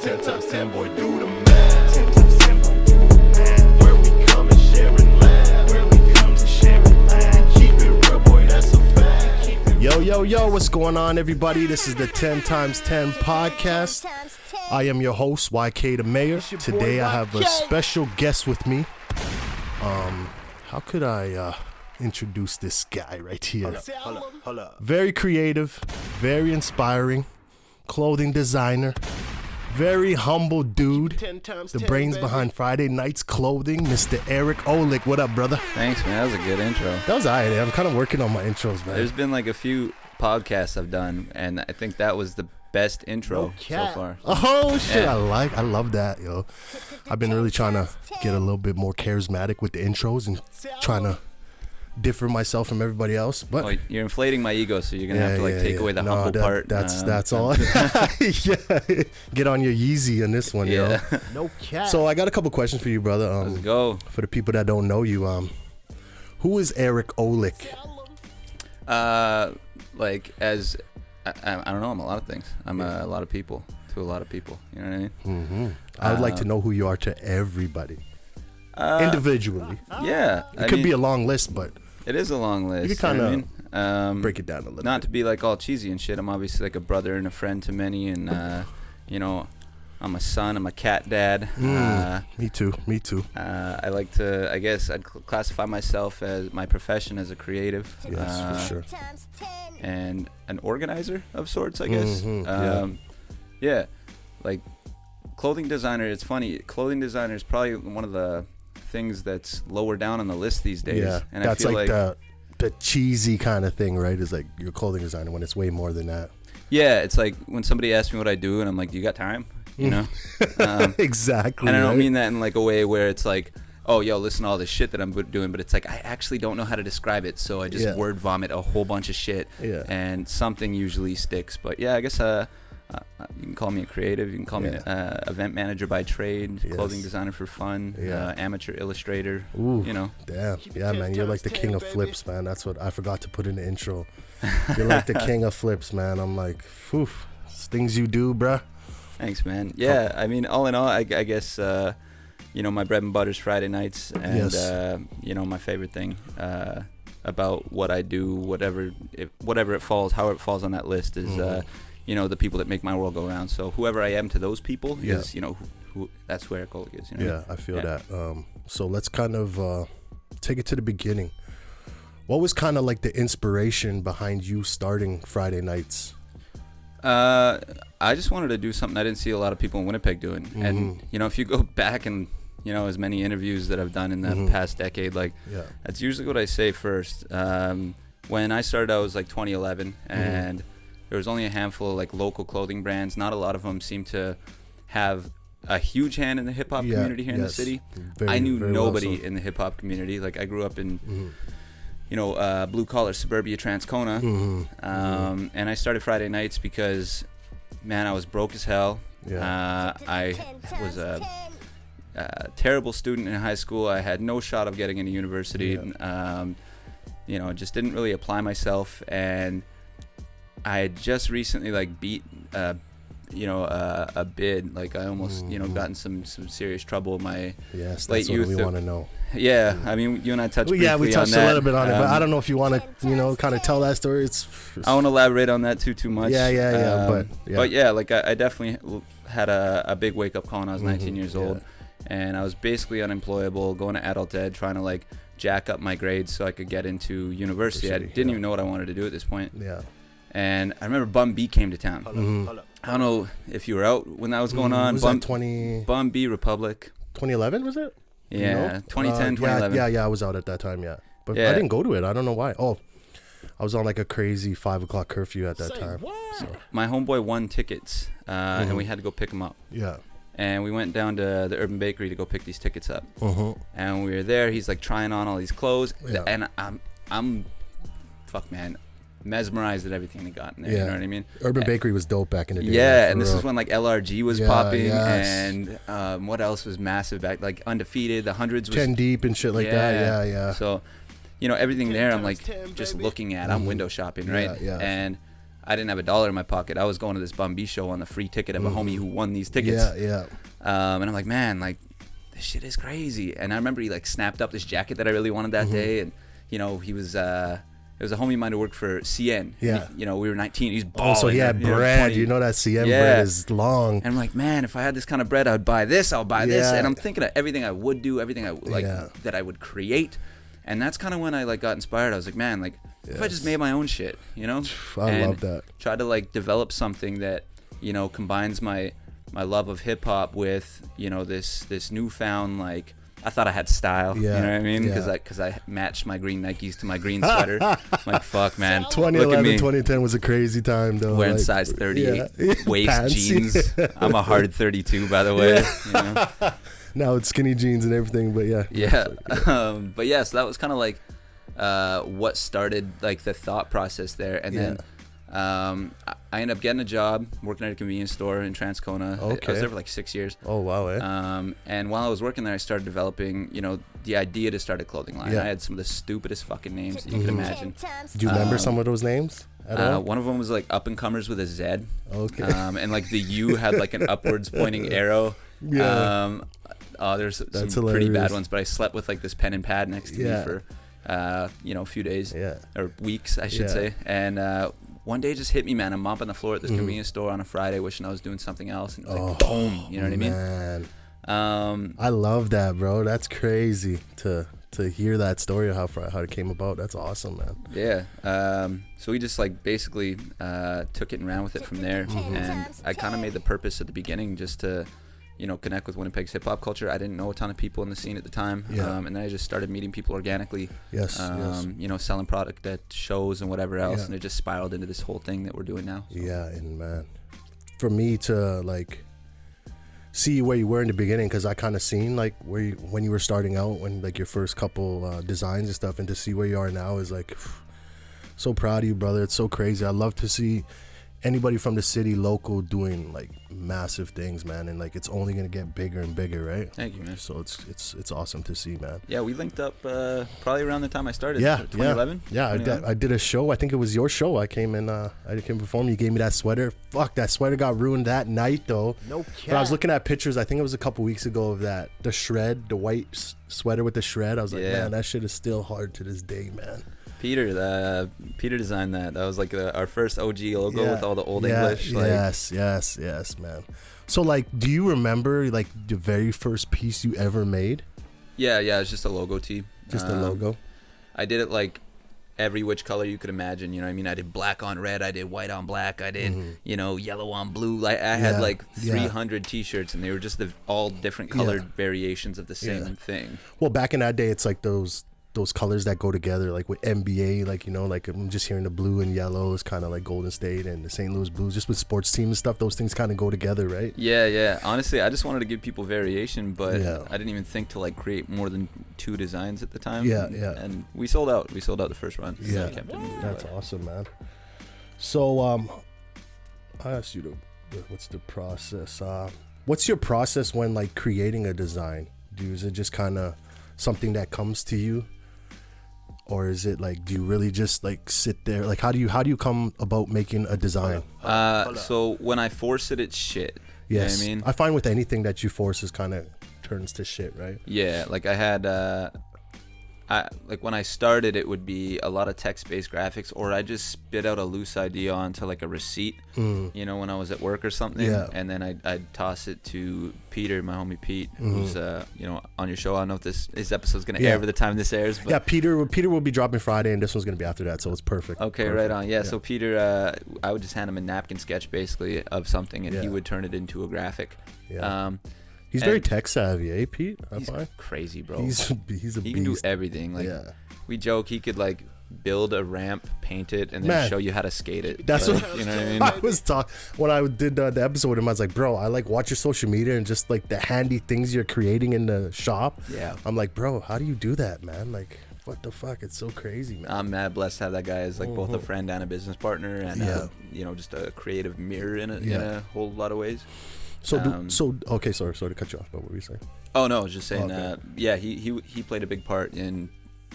10 times 10, boy, do the math. 10 times 10, boy, do the math. Where we come and share and laugh. Where we come to share and laugh. Keep it real, boy, that's a fact. Yo, what's going on, everybody? This is the 10 times 10 podcast. I am your host, YK the Mayor. Today I have a special guest with me. How could I introduce this guy right here? Hold up. Very creative, very inspiring, clothing designer, very humble dude. The brains behind Friday Night's Clothing, Mr. Eric Olek. What up, brother? Thanks, man. That was a good intro. That was alright. I'm kind of working on my intros, man. There's been like a few podcasts I've done, and I think that was the best intro so far. Oh shit, yeah. I love that, yo. I've been really trying to get a little bit more charismatic with the intros and trying to differ myself from everybody else. But well, you're inflating my ego, so you're gonna have to take away the humble part. That's all. Yeah, get on your Yeezy on this one, yo. No cap. So I got a couple questions for you, brother. Let's go. For the people that don't know you, who is Eric Olek? Like as I don't know. I'm a lot of things. I'm a lot of people to a lot of people. You know what I mean? Mm-hmm. I would like to know who you are to everybody, individually. Yeah, it could be a long list, but it is a long list. You could kind of break it down a little. Not bit. to be like all cheesy and shit. I'm obviously like a brother and a friend to many, and you know, I'm a son. I'm a cat dad. Me too. I like to. I guess I'd classify myself as my profession as a creative. Yes, for sure. And an organizer of sorts, I guess. Mm-hmm, Yeah, like clothing designer. It's funny. Clothing designer is probably one of the things that's lower down on the list these days. Yeah, and that's I feel like the cheesy kind of thing, right? Is like your clothing designer when it's way more than that. Yeah, it's like when somebody asks me what I do, and I'm like, "Do you got time?" You know. Exactly. And I don't mean that in like a way where it's like, oh, yo, listen to all this shit that I'm doing, but it's like I actually don't know how to describe it, so I just word vomit a whole bunch of shit, and something usually sticks. But yeah, I guess you can call me a creative, you can call me an event manager by trade, clothing designer for fun, amateur illustrator. Ooh, you know. Damn, yeah, man, you're like the king of flips, man. That's what I forgot to put in the intro. You're like the king of flips, man. I'm like, phew, it's things you do, bruh. Thanks, man. Yeah, I mean, all in all, I guess. You know, my bread and butter's Friday nights, and you know, my favorite thing about what I do, whatever it falls, how it falls on that list is, you know, the people that make my world go round. So whoever I am to those people is, you know, who that's who Eric Olek is. You know? Yeah, I feel that. So let's kind of take it to the beginning. What was kind of like the inspiration behind you starting Friday nights? I just wanted to do something I didn't see a lot of people in Winnipeg doing, and you know, if you go back and you know, as many interviews that I've done in the past decade, like that's usually what I say first. When I started, I was like 2011, and there was only a handful of like local clothing brands. Not a lot of them seemed to have a huge hand in the hip hop community here in the city. I knew nobody in the hip hop community. Like I grew up in, you know, blue collar suburbia Transcona, and I started Friday nights because, man, I was broke as hell. I was a terrible student in high school. I had no shot of getting into university. You know, just didn't really apply myself, and I had just recently like beat you know, a bid. Like I almost you know, got in some serious trouble in my late youth. We want to know. Yeah, I mean, you and I touched briefly on that. Yeah, we touched a little bit on it, but I don't know if you want to, you know, kind of tell that story. I won't elaborate on that too much. But yeah, like I definitely had a big wake up call when I was 19 years old, and I was basically unemployable, going to adult ed, trying to like jack up my grades so I could get into university. I didn't even know what I wanted to do at this point. Yeah. And I remember Bum B came to town. Hold up. I don't know if you were out when that was going on. Was that 20... Bum B Republic. 2011 was it? Yeah, 2010, 2011. Yeah, I was out at that time, But I didn't go to it. I don't know why. Oh, I was on like a crazy 5 o'clock curfew at that time. So. My homeboy won tickets, and we had to go pick them up. Yeah. And we went down to the Urban Bakery to go pick these tickets up. And we were there. He's like trying on all these clothes. And I'm fuck, man, mesmerized at everything they got in there. You know what I mean? Urban Bakery was dope back in the day. Yeah, and this is when like LRG was popping, and what else was massive back, like Undefeated, the Hundreds was 10 Deep and shit like that. Yeah. So, you know, everything there, I'm like just looking at. I'm window shopping, right? And I didn't have $1 in my pocket. I was going to this Bum B show on the free ticket of a homie who won these tickets. Yeah. And I'm like, man, like, this shit is crazy. And I remember he like snapped up this jacket that I really wanted that day, and he was it was a homie of mine who worked for CN. Yeah. We were 19. He's balling. So he had bread. 20. You know that CN bread is long. And I'm like, man, if I had this kind of bread, I'd buy this. I'll buy this. And I'm thinking of everything I would do, everything I like that I would create. And that's kind of when I like got inspired. I was like, man, like if I just made my own shit, I love that. Try to like develop something that combines my love of hip hop with this newfound like. I thought I had style, you know what I mean? Because I matched my green Nikes to my green sweater. I'm like, fuck, man. 2011, 2010 was a crazy time, though. Wearing size 38 waist jeans. I'm a hard 32, by the way. Now it's skinny jeans and everything, but yeah. Yeah. But yeah, so that was kind of like what started like the thought process there. And then I ended up getting a job working at a convenience store in Transcona. Okay. I was there for like 6 years. Oh, wow, And while I was working there, I started developing, the idea to start a clothing line. I had some of the stupidest fucking names that you can imagine. Do you remember some of those names at all? One of them was like Up and Comers with a Z. Okay. And like the U had like an upwards pointing arrow. Yeah. There's some pretty bad ones, but I slept with like this pen and pad next to me for, a few days or weeks, I should say. And one day it just hit me, man. I'm mopping the floor at this convenience store on a Friday, wishing I was doing something else. And it was like, boom, you know what I mean? Man. I love that, bro. That's crazy to hear that story of how it came about. That's awesome, man. Yeah. So we just like basically took it and ran with it from there. And I kind of made the purpose at the beginning just to connect with Winnipeg's hip hop culture. I didn't know a ton of people in the scene at the time. And then I just started meeting people organically. Yes. Selling product at shows and whatever else. And it just spiraled into this whole thing that we're doing now. So. Yeah. And man, for me to like see where you were in the beginning, because I kind of seen like when you were starting out, when like your first couple designs and stuff, and to see where you are now is like so proud of you, brother. It's so crazy. I love to see anybody from the city local doing like massive things, man, and like it's only gonna get bigger and bigger, right? Thank you, man. So it's awesome to see, man. Yeah, we linked up probably around the time I started. Yeah, 2011. Yeah, I did a show. I think it was your show. I came perform. You gave me that sweater. Fuck, that sweater got ruined that night though. No cap. But I was looking at pictures. I think it was a couple weeks ago of that, the shred, the white sweater with the shred. I was like, man, that shit is still hard to this day, man. Peter designed that. That was like our first OG logo with all the old English. Like. Yes, man. So like, do you remember like the very first piece you ever made? Yeah, it's just a logo tee. Just a logo. I did it like every which color you could imagine. You know what I mean? I did black on red. I did white on black. I did yellow on blue. Like I had like 300 T-shirts, and they were just all different colored variations of the same thing. Well, back in that day, it's like those colors that go together, like with NBA, like like I'm just hearing the blue and yellow is kind of like Golden State and the St. Louis Blues, just with sports teams and stuff. Those things kind of go together, right? Yeah. Honestly, I just wanted to give people variation, but I didn't even think to like create more than 2 designs at the time. Yeah. And we sold out. We sold out the first run. Yeah, that's awesome, man. So I asked you what's the process? What's your process when like creating a design? Is it just kind of something that comes to you? Or is it like, do you really just like sit there? Like, how do you come about making a design? So when I force it, it's shit. Yes. You know what I mean? I find with anything that you force is kind of turns to shit, right? Yeah. Like I had, like when I started, it would be a lot of text-based graphics, or I just spit out a loose idea onto like a receipt, when I was at work or something. Yeah. And then I'd toss it to Peter, my homie Pete, who's on your show. I don't know if this episode's gonna air by the time this airs. But yeah, Peter will be dropping Friday, and this one's gonna be after that, so it's perfect. Okay, perfect. right on. Yeah. So Peter, I would just hand him a napkin sketch basically of something, and he would turn it into a graphic. Yeah. He's very tech savvy, eh, Pete? He's crazy, bro. He's a beast. He can do everything. Like we joke, he could like build a ramp, paint it, and then show you how to skate it. That's like, what you know what I mean. I was talking when I did the episode with him. I was like, bro, I like watch your social media and just like the handy things you're creating in the shop. Yeah, I'm like, bro, how do you do that, man? Like, what the fuck? It's so crazy, man. I'm mad blessed to have that guy as like both a friend and a business partner, and just a creative mirror in a whole lot of ways. So okay, sorry to cut you off, but what were you saying? Oh no, I was just saying, he played a big part in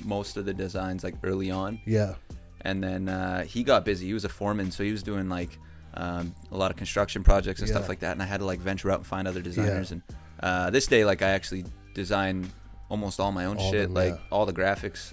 most of the designs like early on. Yeah. And then he got busy. He was a foreman, so he was doing like a lot of construction projects and stuff like that. And I had to like venture out and find other designers. And this day, like I actually design almost all my own shit, like all the graphics,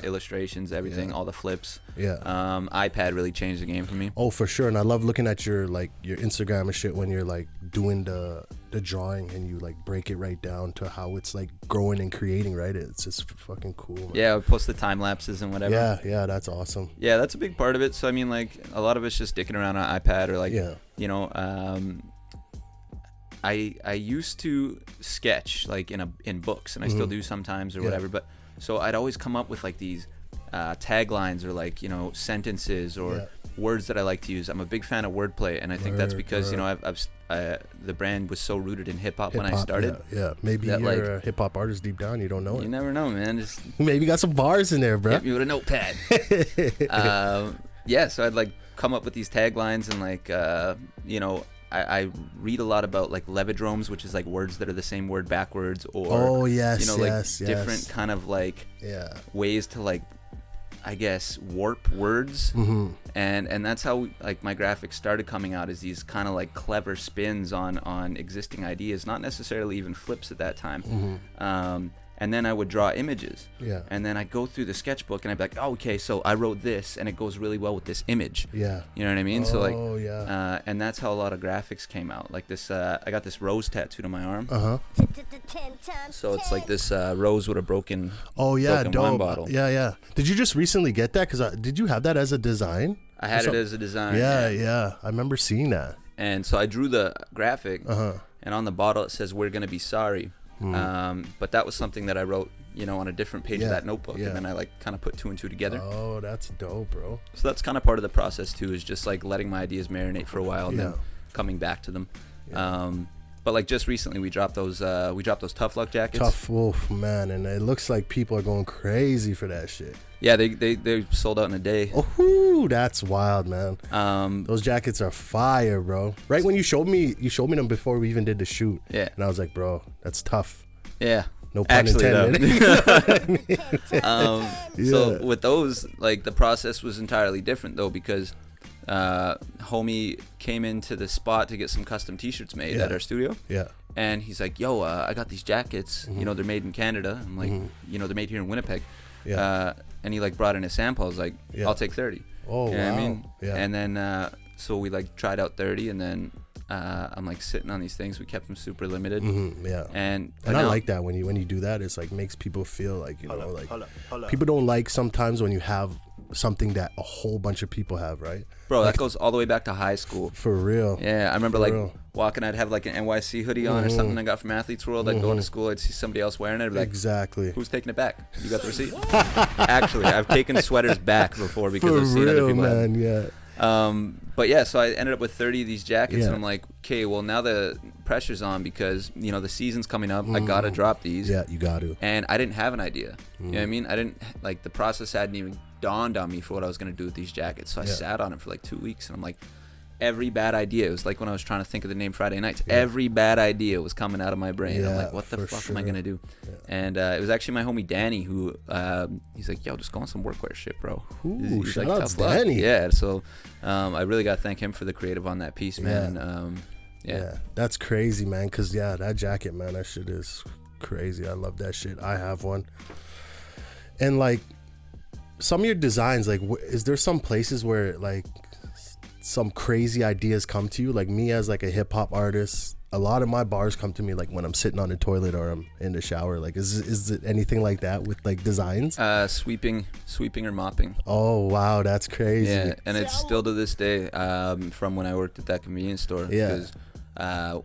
illustrations, everything, all the flips. iPad really changed the game for me. Oh, for sure. And I love looking at your Instagram and shit when you're like doing the drawing and you like break it right down to how it's like growing and creating, right? It's just fucking cool, man. Yeah, I post the time lapses and whatever. Yeah, that's awesome. Yeah, that's a big part of it. So I mean, like a lot of it's just dicking around on iPad or like you know, I used to sketch like in books, and I still do sometimes or whatever, but so I'd always come up with like these taglines or like, you know, sentences or words that I like to use. I'm a big fan of wordplay, and I think that's because you know the brand was so rooted in hip hop when I started. Maybe you're a hip hop artist deep down, you don't know it. You never know, man. Just maybe you got some bars in there, bro. Hit me with a notepad. So I'd like come up with these taglines, and like you know, I read a lot about like levidromes, which is like words that are the same word backwards, or you know, like different kind of like ways to like, I guess, warp words. And that's how like my graphics started coming out, is these kind of like clever spins on existing ideas, not necessarily even flips at that time. And then I would draw images. And then I'd go through the sketchbook and I'd be like, oh, okay, so I wrote this and it goes really well with this image. You know what I mean? So like, and that's how a lot of graphics came out. Like this, I got this rose tattooed on my arm. So it's like this rose with a broken broken wine bottle. Did you just recently get that? Because did you have that as a design? I had it as a design. I remember seeing that. And so I drew the graphic, and on the bottle it says, "We're gonna be sorry." But that was something that I wrote, you know, on a different page of that notebook, and then I like kind of put 2 and 2 together. Oh, that's dope, bro. So that's kind of part of the process too, is just like letting my ideas marinate for a while and then coming back to them. But like just recently we dropped those Tough Luck jackets. Tough Wolf, man, and it looks like people are going crazy for that shit. Yeah, they sold out in a day. Oh, that's wild, man. Those jackets are fire, bro. Right when you showed me them before we even did the shoot. Yeah. And I was like, bro, that's tough. Yeah. No pun intended. So with those, like the process was entirely different though, because homie came into the spot to get some custom t-shirts made at our studio. And he's like, yo, I got these jackets, you know, they're made in Canada. I'm like, you know, they're made here in Winnipeg. And he like brought in a sample. I was like, I'll take 30. Oh, you know wow. what I mean? And then so we like tried out 30, and then I'm like sitting on these things. We kept them super limited. And I like that when you do that. It's like makes people feel like, you know, like people don't like sometimes when you have something that a whole bunch of people have, right? Bro, like, that goes all the way back to high school. For real. Yeah, I remember like walking, I'd have like an NYC hoodie on or something I got from Athletes World. I'd go into school, I'd see somebody else wearing it. I'd be like, exactly. Who's taking it back? You got the receipt? Actually, I've taken sweaters back before because I've seen other people have them. But yeah, so I ended up with 30 of these jackets, and I'm like, okay, well now the pressure's on because, you know, the season's coming up. I gotta drop these. Yeah, you got to. And I didn't have an idea. You know what I mean? I didn't, like, the process hadn't even dawned on me for what I was gonna do with these jackets. So I sat on it for like 2 weeks, and I'm like, every bad idea, it was like when I was trying to think of the name Friday Nights, every bad idea was coming out of my brain. I'm like, what the fuck am I gonna do? And it was actually my homie Danny who he's like, yo, just go on some workwear shit, bro. Ooh, he's shout like, out to Danny. Yeah, so I really gotta thank him for the creative on that piece, man. Yeah, that's crazy, man, because that jacket, man, that shit is crazy. I love that shit. I have one. And like some of your designs, like is there some places where like some crazy ideas come to you? Like me as like a hip hop artist, a lot of my bars come to me like when I'm sitting on the toilet or I'm in the shower. Like is it anything like that with like designs? Sweeping or mopping. Oh wow, that's crazy. Yeah, and it's still to this day from when I worked at that convenience store. Because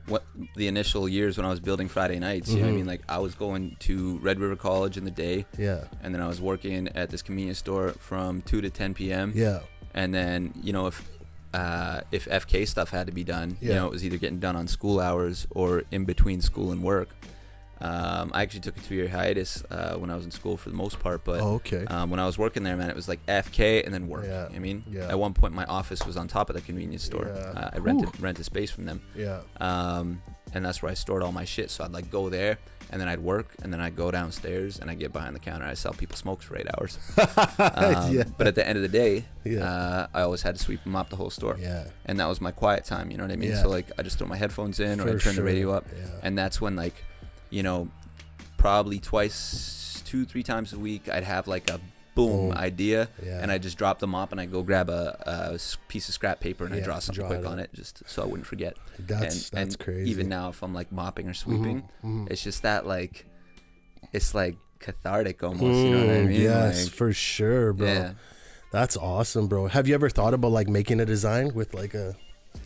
what the initial years when I was building Friday Nights, you know what I mean? Like I was going to Red River College in the day. And then I was working at this convenience store from 2 to 10 p.m. And then, you know, if FK stuff had to be done, you know, it was either getting done on school hours or in between school and work. I actually took a 2-year hiatus when I was in school for the most part, but when I was working there, man, it was like FK and then work. You know what I mean? At one point, my office was on top of the convenience store. I rented a space from them. and that's where I stored all my shit. So I'd like go there, and then I'd work, and then I'd go downstairs, and I'd get behind the counter. I sell people smokes for 8 hours. But at the end of the day, I always had to sweep and mop the whole store. Yeah. And that was my quiet time, you know what I mean? Yeah. So like I just throw my headphones in, or I turn the radio up, and that's when, like, you know, probably 2-3 times a week, I'd have like a boom idea, and I just drop the mop and I go grab a piece of scrap paper and I draw something quick on it, just so I wouldn't forget. That's crazy. Even now, if I'm like mopping or sweeping, it's just that, like, it's like cathartic almost. You know what I mean? Yes, like, for sure, bro. Yeah. That's awesome, bro. Have you ever thought about like making a design with like a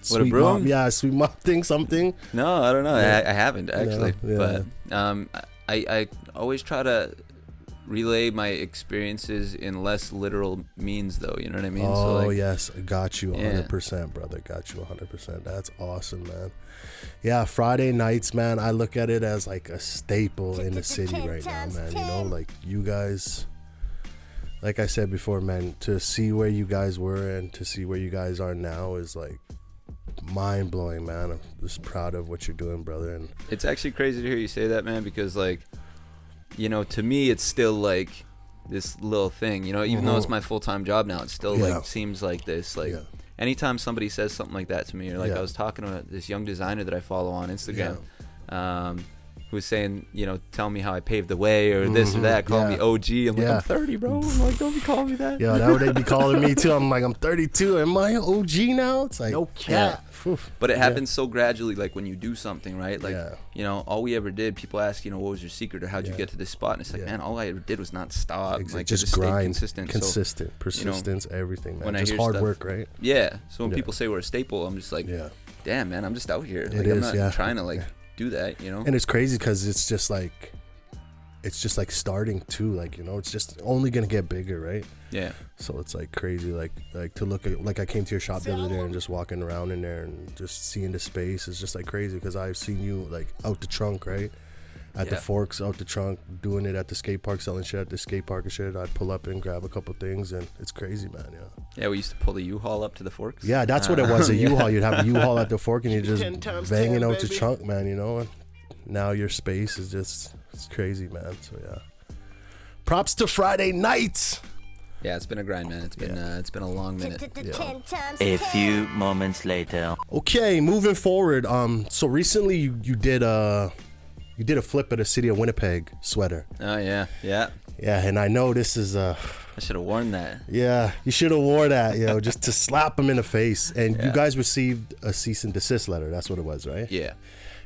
sweet broom? Mop? Yeah, sweet mop thing, something. No, I don't know. Yeah. I haven't actually, but I always try to relay my experiences in less literal means, though. You know what I mean? Oh, so like, yes, got you 100%, brother. Got you 100%. That's awesome, man. Yeah, Friday nights, man. I look at it as like a staple in the city right now, man. You know, like you guys. Like I said before, man, to see where you guys were and to see where you guys are now is like mind blowing, man. I'm just proud of what you're doing, brother. And it's actually crazy to hear you say that, man, because like, you know, to me it's still like this little thing, you know, even though it's my full-time job now, it still like seems like this, like anytime somebody says something like that to me, or like I was talking to this young designer that I follow on Instagram, who was saying, you know, tell me how I paved the way, or this or that, calling me OG. I'm like, I'm 30, bro. I'm like, don't be calling me that. Yeah, that would they be calling me too. I'm like, I'm 32. Am I OG now? It's like, no cap. But it happens so gradually, like when you do something, right? Like, you know, all we ever did, people ask, you know, what was your secret, or how'd you get to this spot? And it's like, man, all I ever did was not stop. Exactly. Like, just grind, consistent, persistence, you know, everything, man. When just hard work, right? Yeah. So when people say we're a staple, I'm just like, damn, man, I'm just out here. Like, I'm not trying to like do that, you know. And it's crazy because it's just like starting too, like, you know, it's just only gonna get bigger, right? Yeah. So it's like crazy, like to look at, like I came to your shop the other day and just walking around in there and just seeing the space is just like crazy, because I've seen you like out the trunk, right? At the Forks, out the trunk, doing it at the skate park, selling shit at the skate park and shit. I'd pull up and grab a couple things, and it's crazy, man. Yeah, we used to pull the U-Haul up to the Forks. Yeah, that's what it was, a U-Haul. You'd have a U-Haul at the Fork, and you're just banging out the trunk, man, you know? And now your space is just, it's crazy, man. So, yeah. Props to Friday nights. Yeah, it's been a grind, man. It's been a long minute. A few moments later. Okay, moving forward. So recently you did a flip at a City of Winnipeg sweater. Oh yeah. Yeah, and I know this is I should have worn that. Yeah, you should have wore that, you know, just to slap him in the face. And you guys received a cease and desist letter. That's what it was, right? Yeah.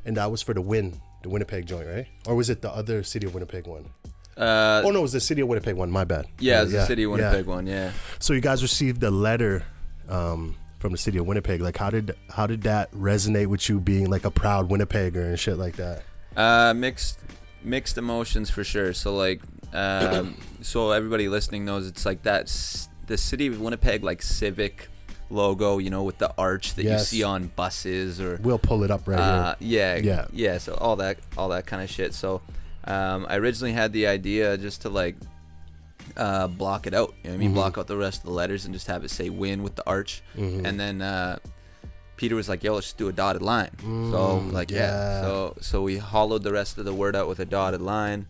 And that was for the Winnipeg joint, right? Or was it the other City of Winnipeg one? No, it was the City of Winnipeg one. My bad. Yeah, it was the City of Winnipeg one. Yeah. So you guys received a letter from the City of Winnipeg. Like, how did that resonate with you, being like a proud Winnipegger and shit like that? Mixed emotions for sure. So like, so everybody listening knows it's like that's the City of Winnipeg like civic logo, you know, with the arch that you see on buses, or we'll pull it up right here. Yeah. So all that kind of shit. So I originally had the idea just to like block it out. You know what I mean? Block out the rest of the letters and just have it say "Win" with the arch, and then Peter was like, yo, let's just do a dotted line. So like, so we hollowed the rest of the word out with a dotted line.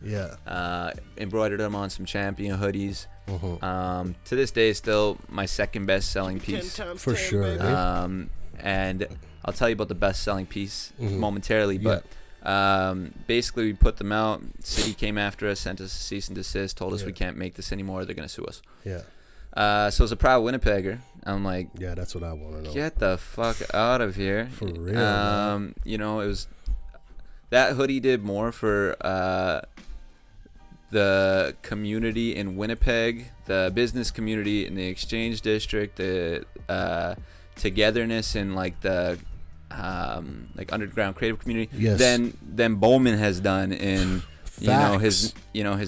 Embroidered them on some Champion hoodies. To this day, still my second best selling piece. For sure. And I'll tell you about the best selling piece momentarily, but basically we put them out. City came after us, sent us a cease and desist, told us we can't make this anymore, they're gonna sue us. So as a proud Winnipegger, I'm like, yeah, that's what I want to know. Get the fuck out of here. For real, man. You know, it was, that hoodie did more for the community in Winnipeg, the business community in the Exchange District, the togetherness in like the like underground creative community than Bowman has done in his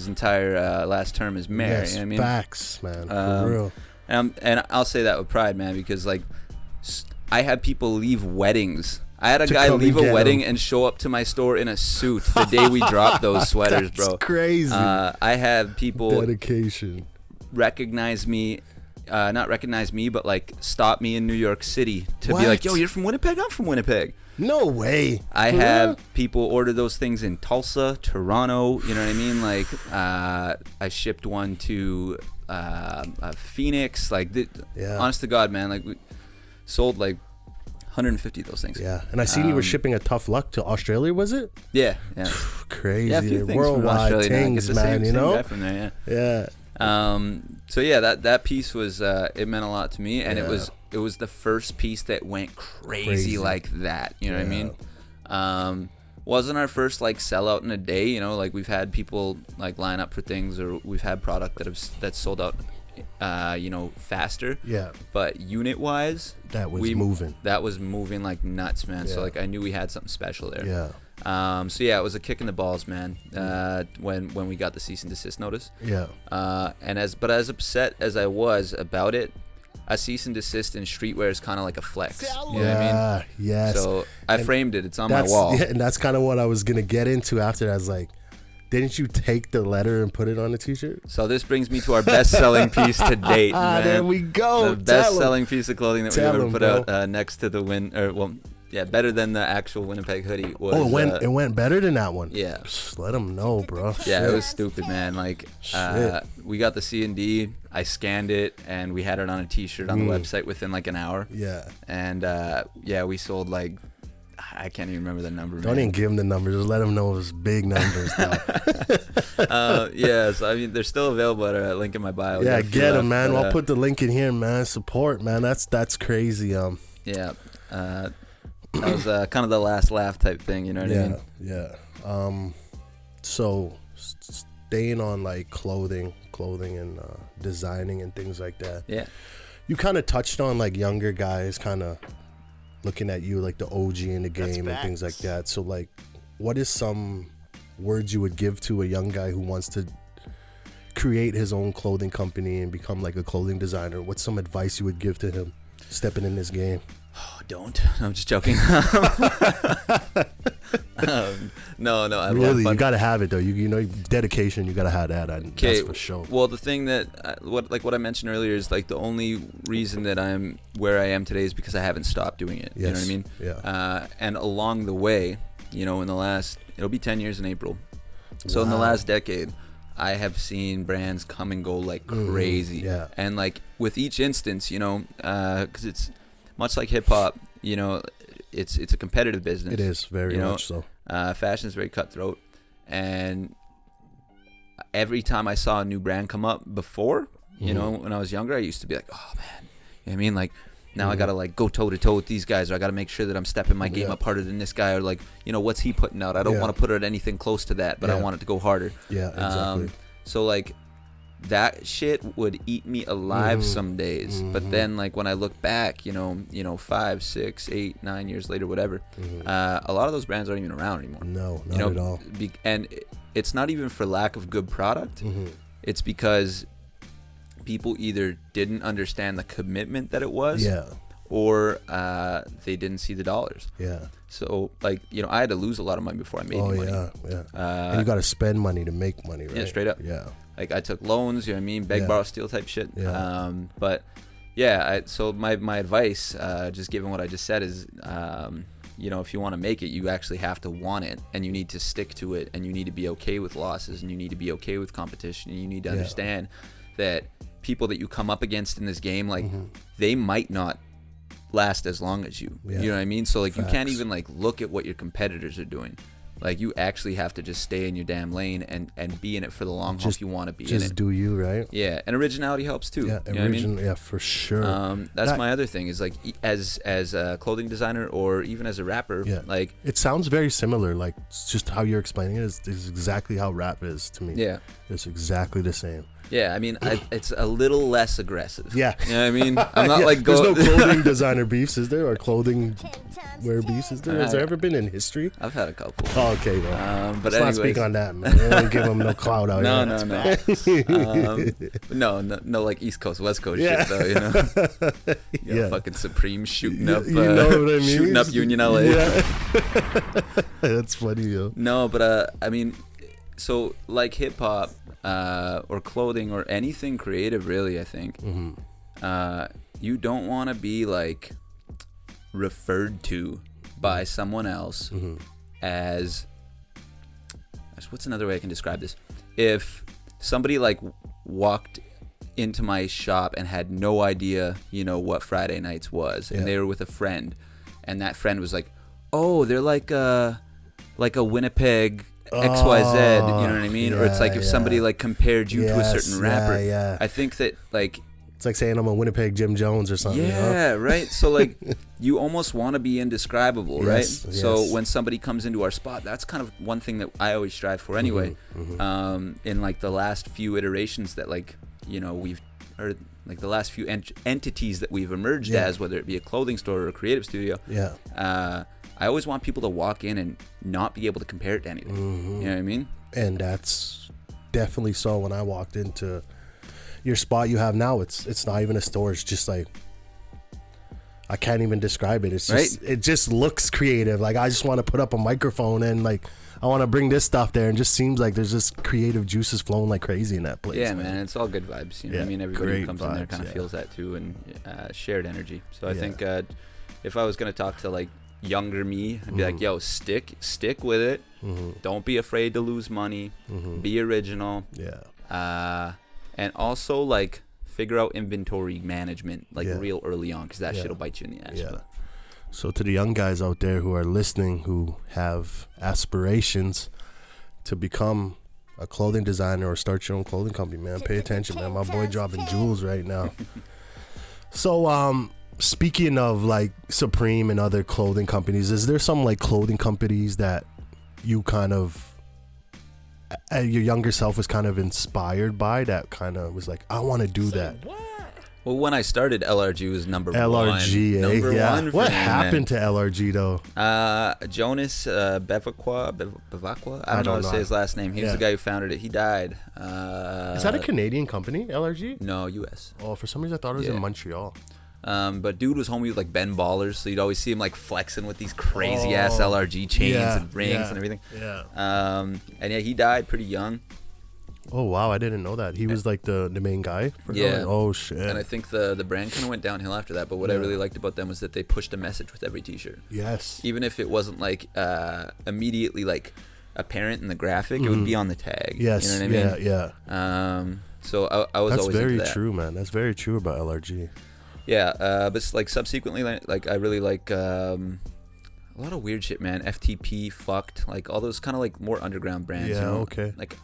entire last term as mayor. Yes, you know what I mean? Facts, man. For real. And I'll say that with pride, man, because like I had people leave weddings. I had a guy leave a wedding and show up to my store in a suit the day we dropped those sweaters, That's bro. Crazy. I have people dedication recognize me not recognize me, but like stop me in New York City to be like, yo, you're from Winnipeg? I'm from Winnipeg. No way. I have people order those things in Tulsa, Toronto. You know what I mean? Like, I shipped one to Phoenix. Like, honest to God, man, like we sold like 150 of those things. Yeah, and I seen you were shipping a Tough Luck to Australia, was it? Yeah. Crazy. Yeah, a few things worldwide from Australia. things, man. You know. From there, yeah. So yeah, that piece was it meant a lot to me, and it was the first piece that went crazy like that. You know what I mean? Wasn't our first like sellout in a day. You know, like we've had people like line up for things, or we've had product that's sold out. You know, faster. Yeah. But unit wise, that was moving. That was moving like nuts, man. Yeah. So like I knew we had something special there. Yeah. So yeah, it was a kick in the balls, man. When we got the cease and desist notice. Yeah. And as upset as I was about it, a cease and desist in streetwear is kind of like a flex. You know what I mean? Yes. So I framed it. It's on my wall. Yeah, and that's kind of what I was gonna get into after that. I was like, didn't you take the letter and put it on a t-shirt? So this brings me to our best-selling piece to date, man. There we go. The best-selling piece of clothing that we ever put out next to the better than the actual Winnipeg hoodie was. Oh, it went better than that one. Yeah. Just let them know, bro. Yeah, Shit. it was stupid, man. Like, we got the C&D, I scanned it, and we had it on a t-shirt on the website within like an hour. Yeah. And we sold like, I can't even remember the number. Don't even give them the numbers. Just let them know it was big numbers. So I mean, they're still available at a link in my bio. Yeah, get them, man. I'll put the link in here, man. Support, man. That's crazy. Yeah. That was kind of the last laugh type thing. You know what I mean? Yeah. So staying on like clothing and designing and things like that. Yeah. You kind of touched on like younger guys kind of looking at you like the OG in the game and things like that. So like, what is some words you would give to a young guy who wants to create his own clothing company and become like a clothing designer? What's some advice you would give to him stepping in this game? Oh, don't. I'm just joking. No. Really, you gotta have it though. You know, dedication. You gotta have that. That's for sure. Well, the thing that what I mentioned earlier is like the only reason that I'm where I am today is because I haven't stopped doing it. Yes. You know what I mean? Yeah. And along the way, you know, it'll be 10 years in April. So in the last decade, I have seen brands come and go like crazy. Yeah. And like with each instance, you know, because it's much like hip hop, you know, it's a competitive business. It is very much so. Fashion is very cutthroat, and every time I saw a new brand come up before, you know, when I was younger, I used to be like, oh man, you know what I mean? Like now I gotta like go toe to toe with these guys, or I gotta make sure that I'm stepping my game up harder than this guy, or like, you know, what's he putting out? I don't want to put out anything close to that, but I want it to go harder. Yeah, exactly. So like that shit would eat me alive some days, but then like when I look back, you know 5, 6, 8, 9 years later, whatever, a lot of those brands aren't even around anymore. No, not at all. And it's not even for lack of good product. It's because people either didn't understand the commitment that it was, or they didn't see the dollars. Yeah. So like, you know, I had to lose a lot of money before I made any money. And you got to spend money to make money, right? Yeah, straight up. Yeah. Like I took loans, you know what I mean, beg, borrow, steal type shit. Yeah. But yeah, so my advice, just given what I just said, is, you know, if you want to make it, you actually have to want it, and you need to stick to it, and you need to be okay with losses, and you need to be okay with competition, and you need to understand that people that you come up against in this game, like they might not last as long as you. You know what I mean? So like you can't even like look at what your competitors are doing. Like you actually have to just stay in your damn lane and be in it for the long haul if you want to be in it. Just do you, right? Yeah, and originality helps too. Yeah, you know what I mean? Yeah, for sure. That's my other thing is like as a clothing designer or even as a rapper, like it sounds very similar. Like it's just how you're explaining it is exactly how rap is to me. Yeah, it's exactly the same. Yeah, I mean, it's a little less aggressive. Yeah. You know what I mean? I'm not like there's no clothing designer beefs, is there? Or clothing wear beefs, is there? Has there ever been in history? I've had a couple. Oh, okay, well. But let's not speak on that, man. We don't give them no clout out here. No, like East Coast, West Coast shit, though, you know? You know, fucking Supreme shooting up, you know what I mean? Shooting up Union LA. Yeah. That's funny, yo. No, but, I mean, so like hip-hop, or clothing or anything creative really, I think you don't want to be like referred to by someone else as what's another way I can describe this? If somebody like walked into my shop and had no idea, you know, what Friday nights was, and they were with a friend, and that friend was like, "Oh, they're like a Winnipeg XYZ," you know what I mean? Or it's like if somebody like compared you to a certain rapper. I think that like it's like saying I'm a Winnipeg Jim Jones or something. Yeah, right. So like you almost want to be indescribable, right? So when somebody comes into our spot, that's kind of one thing that I always strive for anyway. In like the last few iterations that like, you know, or like the last few entities that we've emerged as, whether it be a clothing store or a creative studio. I always want people to walk in and not be able to compare it to anything. You know what I mean? And that's definitely so. When I walked into your spot you have now, it's not even a store. It's just like, I can't even describe it. It's just it just looks creative. Like I just want to put up a microphone and like I want to bring this stuff there, and just seems like there's just creative juices flowing like crazy in that place. Yeah, man, it's all good vibes. You know what I mean? Everybody who comes in there kind of feels that too, and shared energy. So I think if I was gonna talk to like younger me, I'd be like, yo, stick with it. Don't be afraid to lose money. Be original. And also like figure out inventory management like real early on, because that shit'll bite you in the ass. So to the young guys out there who are listening, who have aspirations to become a clothing designer or start your own clothing company, man, pay attention, man. My boy dropping jewels right now. So speaking of like Supreme and other clothing companies, is there some like clothing companies that you kind of your younger self was kind of inspired by, that kind of was like, I want to do that? Well, when I started, LRG was number one. LRG, Number one for what me, happened to LRG though? Jonas Bevacqua. I don't know how to say his last name. He was the guy who founded it. He died. Is that a Canadian company, LRG? No, U.S. Oh, for some reason I thought it was in Montreal. But dude was homie with like Ben Ballers, so you'd always see him like flexing with these crazy ass LRG chains and rings and everything. And yeah, he died pretty young. Oh wow, I didn't know that. He was like the main guy for Oh shit. And I think the brand kind of went downhill after that, but what I really liked about them was that they pushed a message with every t-shirt. Yes. Even if it wasn't like immediately like apparent in the graphic, it would be on the tag. Yes. You know what I mean? Yeah. So I was always into that. That's very true, man. That's very true about LRG. Yeah, but like subsequently, like I really like a lot of weird shit, man. FTP, Fucked, like all those kind of like more underground brands. Yeah, you know? okay. Like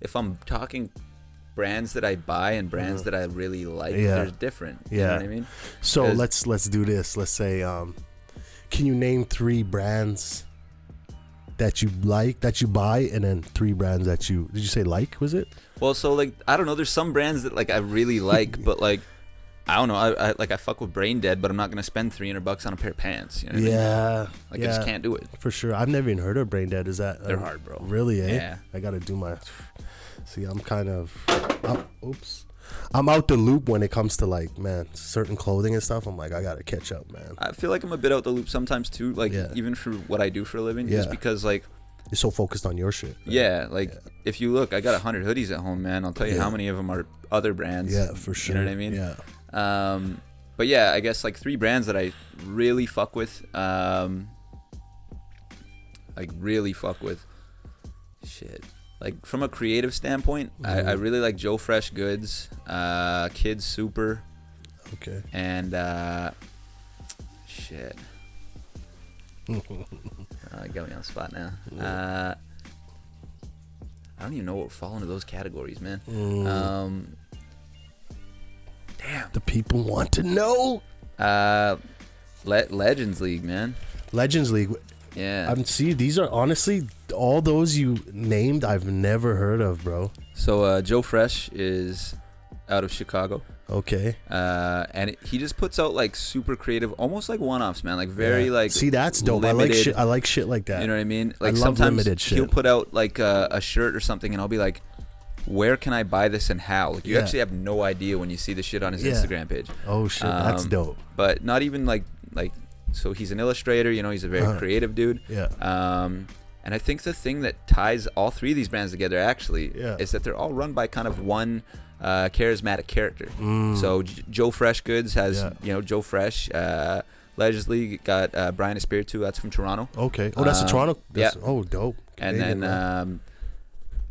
if I'm talking brands that I buy and brands that I really like, they're different. You know what I mean? So let's do this. Let's say, can you name 3 brands that you like, that you buy, and then 3 brands that did you say like, was it? Well, so like I don't know. There's some brands that like I really like, but like. I don't know. I fuck with Brain Dead, but I'm not gonna spend $300 on a pair of pants. You know what I mean? Like I just can't do it. For sure. I've never even heard of Brain Dead. Is that? They're hard, bro. Really? Eh? Yeah. I gotta do my. See, I'm kind of. I'm out the loop when it comes to like, man, certain clothing and stuff. I'm like, I gotta catch up, man. I feel like I'm a bit out the loop sometimes too. Like even for what I do for a living, just because like. You're so focused on your shit. Right? Yeah, like if you look, I got 100 hoodies at home, man. I'll tell you how many of them are other brands. Yeah, for sure. You know what I mean? Yeah. But yeah, I guess like 3 brands that I really fuck with. Shit. Like from a creative standpoint, I really like Joe Fresh Goods, Kids Super. Okay. And shit. Got me on the spot now. I don't even know what would fall into those categories, man. Damn. The people want to know. Legends League, man. Legends League. Yeah. See, these are honestly all those you named I've never heard of, bro. So Joe Fresh is out of Chicago. Okay. And he just puts out like super creative, almost like one-offs, man. Like very like. See, that's dope. Limited, I like shit like that. You know what I mean? Like I love sometimes limited shit. He'll put out like a shirt or something, and I'll be like, where can I buy this and how? Like, you actually have no idea when you see the shit on his Instagram page. Oh shit, that's dope. But not even like so he's an illustrator, you know, he's a very creative dude. Yeah. And I think the thing that ties all three of these brands together actually is that they're all run by kind of one charismatic character. So Joe Fresh Goods has Joe Fresh. Allegedly got Brian Espiritu, that's from Toronto. Okay. Oh, that's in Toronto? Oh, dope. Canadian, and then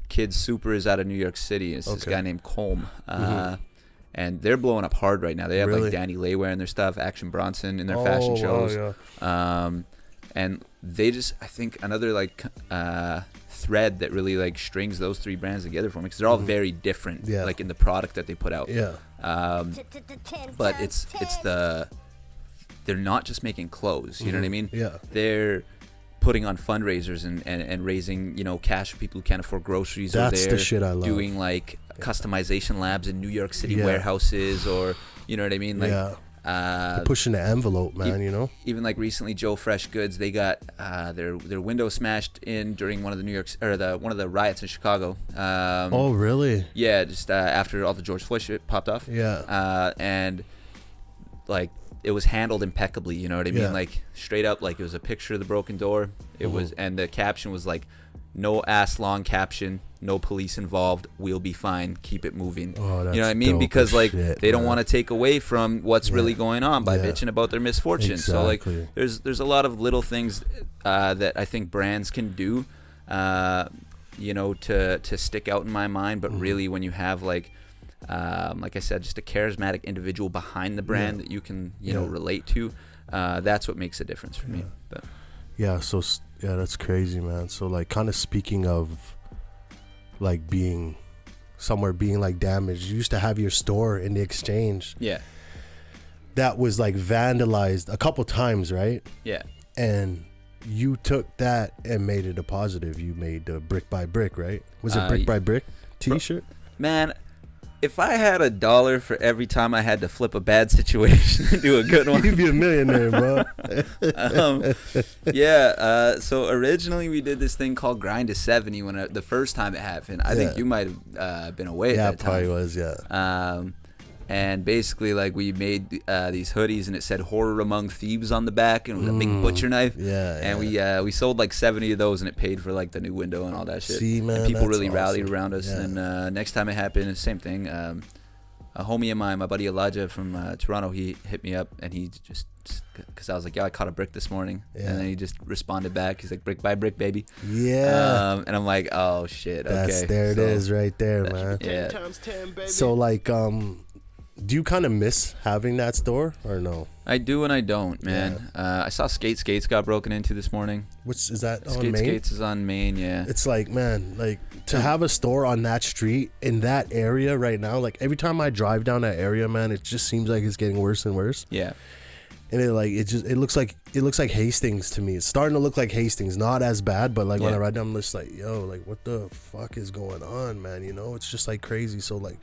Kids Super is out of New York City. It's this guy named Colm. And they're blowing up hard right now. They have like Danny Lay wearing their stuff, Action Bronson in their fashion shows. And they just, I think, another like thread that really like strings those three brands together for me, because they're all very different, like in the product that they put out. But it's they're not just making clothes. You know what I mean? They're putting on fundraisers and raising, you know, cash for people who can't afford groceries. That's the shit I love. Doing like customization labs in New York City warehouses, or you know what I mean? Like, they're pushing the envelope, man. You know. Even like recently, Joe Fresh Goods, they got their window smashed in during one of the one of the riots in Chicago. Oh really? Yeah, just after all the George Floyd shit popped off. And like, it was handled impeccably, you know what I mean? Like straight up, like it was a picture of the broken door. It was, and the caption was like, "No ass long caption, no police involved, we'll be fine, keep it moving." Oh, that's you know what I mean? Because like they don't man. want to take away from what's really going on by bitching about their misfortune. So like there's a lot of little things that I think brands can do, you know, to stick out in my mind. But really, when you have like I said, just a charismatic individual behind the brand that you can, you know, relate to, that's what makes a difference for me. But that's crazy, man. So like, kind of speaking of like being somewhere being like damaged, you used to have your store in the Exchange that was like vandalized a couple times, right? And you took that and made it a positive. You made Brick by Brick, right? Was it Brick by Brick t-shirt? Man, if I had $1 for every time I had to flip a bad situation and do a good one, you'd be a millionaire, bro. So originally we did this thing called Grind to 70 when the first time it happened. I think you might have been away at that time. Yeah, probably was, and basically, like, we made these hoodies, and it said "Horror Among Thieves" on the back, and it was a big butcher knife. And we sold like 70 of those, and it paid for like the new window and all that shit. See, man, and people really awesome. rallied around us. And next time it happened, same thing. A homie of mine, my buddy Elijah from Toronto, he hit me up, and he just, because I was like, I caught a brick this morning. And then he just responded back. He's like, "Brick by brick, baby." And I'm like, oh shit, okay. It is right there, man. 10 times 10, baby. So like, do you kind of miss having that store or no? I do and I don't, man. I saw Skates got broken into this morning. Which is that on Main? Skates is on Main, yeah. It's like, man, like to have a store on that street in that area right now, like every time I drive down that area, man, it just seems like it's getting worse and worse. Yeah. And it looks like Hastings to me. It's starting to look like Hastings, not as bad, but like when I ride down, I'm just like, yo, like what the fuck is going on, man? You know, it's just like crazy. So like,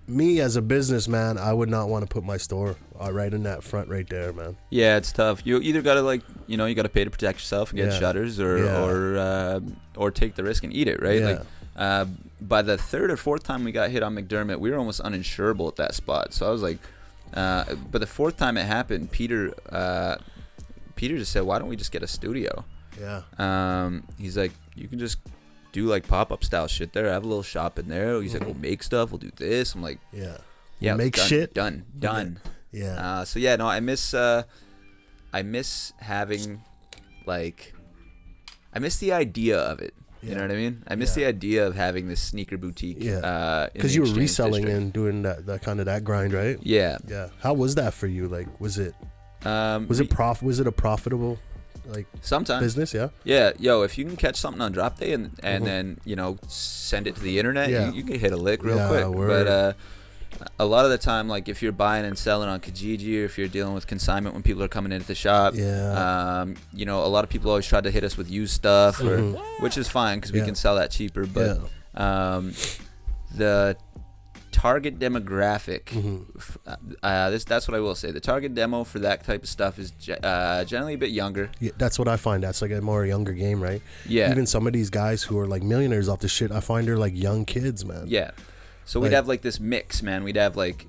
me as a businessman, I would not want to put my store right in that front right there, man. Yeah, it's tough. You either gotta you gotta pay to protect yourself and get shutters, or take the risk and eat it, right? Like, by the third or fourth time we got hit on McDermott, we were almost uninsurable at that spot. So I was like, but the fourth time it happened, Peter just said, "Why don't we just get a studio?" He's like, "You can just do like pop-up style shit there. I have a little shop in there." He's like, "We'll make stuff. We'll do this." I'm like, "Yeah, make done, shit. Done." So yeah, no, I miss having, like, I miss the idea of it. You know what I mean? I miss the idea of having this sneaker boutique. Because you were reselling and doing that kind of that grind, right? Yeah. How was that for you? Like, was it a profitable, like, sometimes business? If you can catch something on drop day and then send it to the internet, you can hit a lick real quick. Word. But a lot of the time, like, if you're buying and selling on Kijiji, or if you're dealing with consignment when people are coming into the shop, a lot of people always try to hit us with used stuff, which is fine because we can sell that cheaper. But the target demographic, that's what I will say. The target demo for that type of stuff is generally a bit younger. Yeah, that's what I find. That's like a more younger game, right? Yeah. Even some of these guys who are like millionaires off the shit, I find they're like young kids, man. Yeah. So we'd have like this mix, man. We'd have like,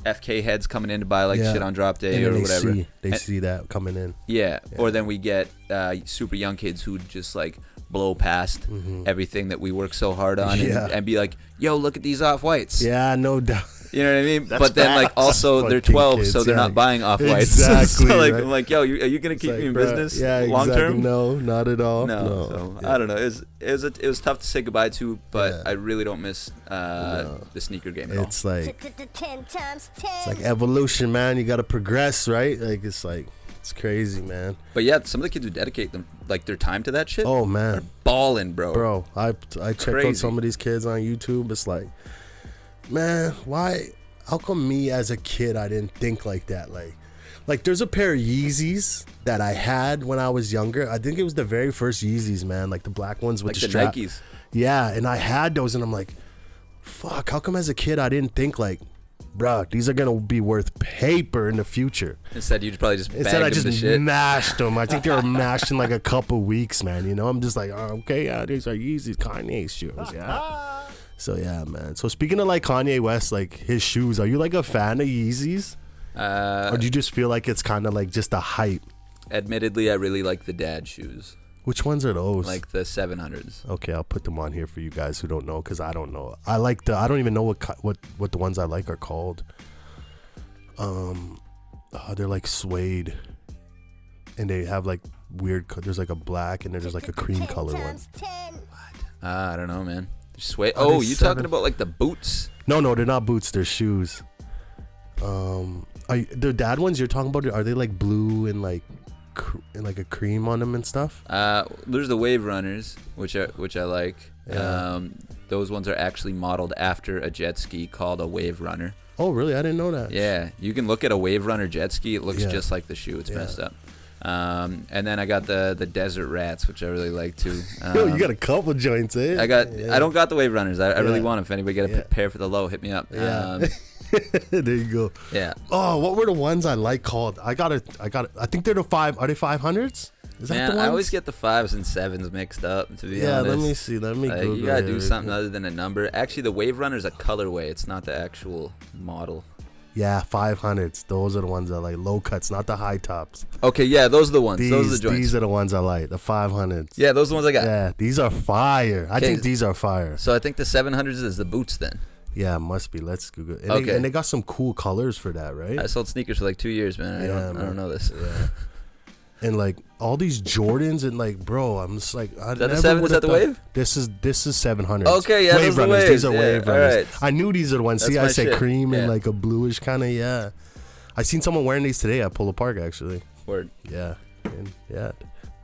FK heads coming in to buy like shit on drop day or whatever. They see that coming in. Yeah. Or then we get super young kids who just like blow past everything that we work so hard on and be like, yo, look at these off-whites. Yeah, no doubt. You know what I mean? But then like also they're 12, so they're not buying off-whites. Exactly. So like right? I'm like, yo, are you gonna keep me in business long exactly. term? No, not at all. No. So I don't know. It was tough to say goodbye to, but I really don't miss the sneaker game at all. It's like evolution, man. You gotta progress, right? Like it's crazy, man. But yeah, some of the kids who dedicate them like their time to that shit. Oh man, are balling, bro. I check out some of these kids on YouTube. It's like, man, why? How come me as a kid I didn't think like that? Like there's a pair of Yeezys that I had when I was younger. I think it was the very first Yeezys, man. Like the black ones with like the strap. Nikes. Yeah, and I had those, and I'm like, fuck. How come as a kid I didn't think like, bruh, these are gonna be worth paper in the future? Instead, you probably just Instead, I bagged them just to shit. mashed them. I think they were mashed in like a couple weeks, man. You know, I'm just like, oh, okay, yeah, these are Yeezys, Kanye shoes, yeah. So yeah, man. So speaking of like Kanye West, like his shoes, are you like a fan of Yeezys, or do you just feel like it's kind of like just a hype? Admittedly, I really like the dad shoes, Which ones are those? like the 700s. Okay, I'll put them on here for you guys who don't know, because I don't know. I don't even know what the ones I like are called. They're like suede, and they have like weird. There's like a black, and there's like a cream color one. I don't know, man. Suede. Are Oh, they you seven? talking about like the boots? No, they're not boots. They're shoes. The dad ones you're talking about, are they like blue and like a cream on them and stuff? There's the Wave Runners, which I like. Yeah. Those ones are actually modeled after a jet ski called a Wave Runner. Oh, really? I didn't know that. Yeah, you can look at a Wave Runner jet ski. It looks just like the shoe. It's messed up. And then I got the Desert Rats, which I really like too. Yo, you got a couple joints, eh? I don't got the Wave Runners. I really want them. If anybody get a pair for the low, hit me up. Yeah. There you go. Yeah. Oh, what were the ones I like called? I think they're the five. Are they 500s? Is that the ones? I always get the 5s and 7s mixed up, to be honest. Yeah, let me see. Let me Google you gotta do here. something other than a number. Actually, the Wave Runner is a colorway. It's not the actual model. Yeah, 500s. Those are the ones I like. Low cuts, not the high tops. Okay, yeah, those are the ones. Those are the joints. These are the ones I like. The 500s. Yeah, those are the ones I got. Yeah, these are fire. I think these are fire. So I think the 700s is the boots then. Yeah, it must be. Let's Google it. And they got some cool colors for that, right? I sold sneakers for like 2 years, man. I don't know this. Yeah. And like all these Jordans and like, bro, I'm just like, I never the 7? Is that the Wave? This is 700s. Okay, yeah, Wave those are the Runners. Waves. These are Wave Runners. Right. I knew these are the ones. That's See, I my said shit. cream and Yeah. like a bluish kind of. Yeah, I seen someone wearing these today at Polo Park actually. Word. Yeah, and yeah,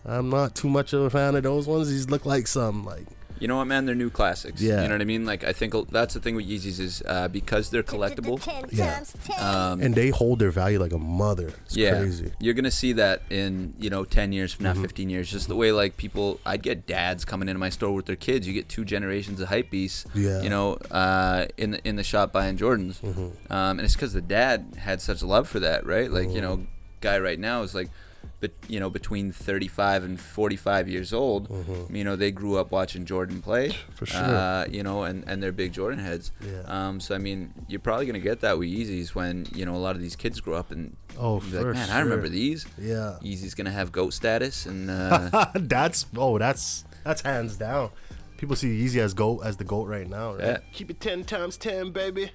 I'm not too much of a fan of those ones. These look like some like. You know what, man? They're new classics. Yeah. You know what I mean? Like, I think that's the thing with Yeezys is because they're collectible. Yeah. And they hold their value like a mother. It's crazy. You're going to see that in, 10 years from now, 15 years. Just the way, like, I'd get dads coming into my store with their kids. You get 2 generations of hype beasts, in the shop buying Jordans. And it's because the dad had such love for that, right? Like, guy right now is like, but between 35 and 45 years old, they grew up watching Jordan play, for sure. And they're big Jordan heads. Yeah. So I mean, you're probably gonna get that with Yeezys when a lot of these kids grow up and Oh, be for like, man, sure. I remember these. Yeah. Yeezy's gonna have GOAT status, and that's hands down. People see Yeezy as the GOAT right now, right? Yeah. Keep it 10 times 10, baby.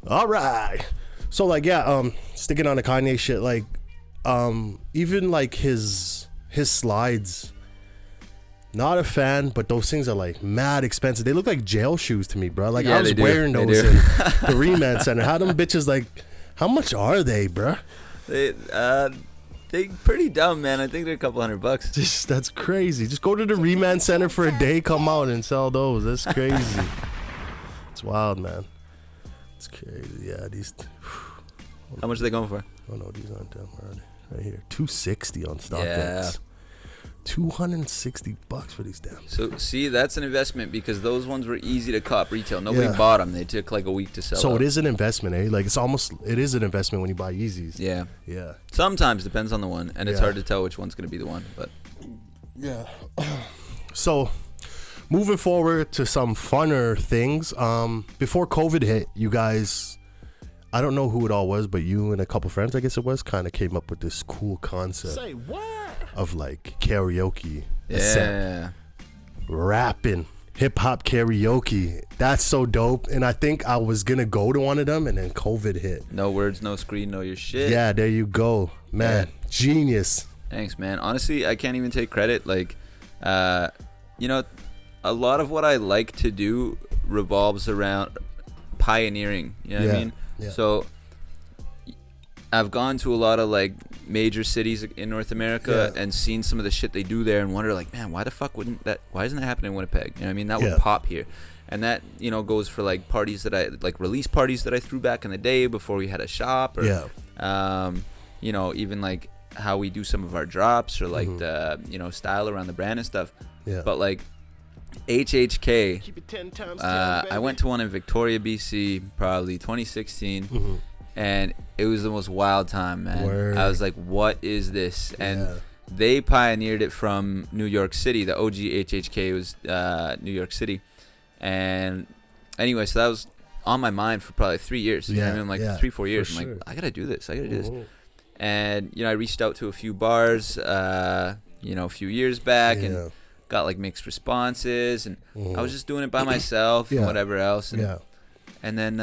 All right. So like, sticking on the Kanye shit, like, even like his slides, not a fan, but those things are like mad expensive. They look like jail shoes to me, bro. Like, Yeah, I was they do. wearing They those do. in the Reman Center. How them bitches, like, how much are they, bro? they pretty dumb, man. I think they're a couple $100. That's crazy. Just go to the Reman Center for a day, come out and sell those. That's crazy. It's wild, man. It's crazy. Yeah, these. How much are they going for? Oh no, these aren't them. Where are they? Right here, $260 on StockX. Yeah. $260 for these damn. So see, that's an investment because those ones were easy to cop retail. Nobody Yeah. bought them. They took like a week to sell. So out. it is an investment, eh? Like it is an investment when you buy Yeezys. Yeah. Yeah. Sometimes depends on the one, and it's Yeah. hard to tell which one's going to be the one. But Yeah. So, moving forward to some funner things. Before COVID hit, you guys, I don't know who it all was, but you and a couple friends, I guess it was, kind of came up with this cool concept. Say what? Of like karaoke. Yeah. Rapping. Hip hop karaoke. That's so dope. And I think I was going to go to one of them and then COVID hit. No words, no screen, know your shit. Yeah, there you go. Man, genius. Thanks, man. Honestly, I can't even take credit. Like, you know, a lot of what I like to do revolves around pioneering. You know what I mean? Yeah. So I've gone to a lot of like major cities in North America and seen some of the shit they do there and wonder like, man, why isn't that happening in Winnipeg? You know what I mean? That would pop here. And that, you know, goes for like parties that I like, release parties that I threw back in the day before we had a shop, or you know, even like how we do some of our drops, or like the, you know, style around the brand and stuff. But like HHK, Keep it 10 times 10, I went to one in Victoria, BC, probably 2016, and it was the most wild time, man. Word. I was like, what is this? And they pioneered it from New York City. The OG HHK was New York City. And anyway, so that was on my mind for probably 3 years. You know what I mean? Like 3-4 years. I'm like, I gotta do this. And, you know, I reached out to a few bars, you know, a few years back, and got like mixed responses, and I was just doing it by myself and whatever else. And then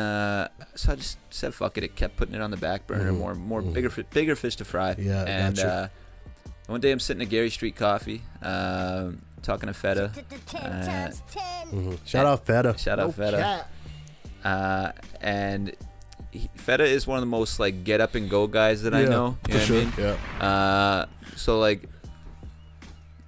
so I just said fuck it. It kept putting it on the back burner, more bigger fish to fry. And one day I'm sitting at Gary Street Coffee, talking to Feta. Shout out Feta. Shout out Feta. And Feta is one of the most like get up and go guys that I know. You know what I mean? So like,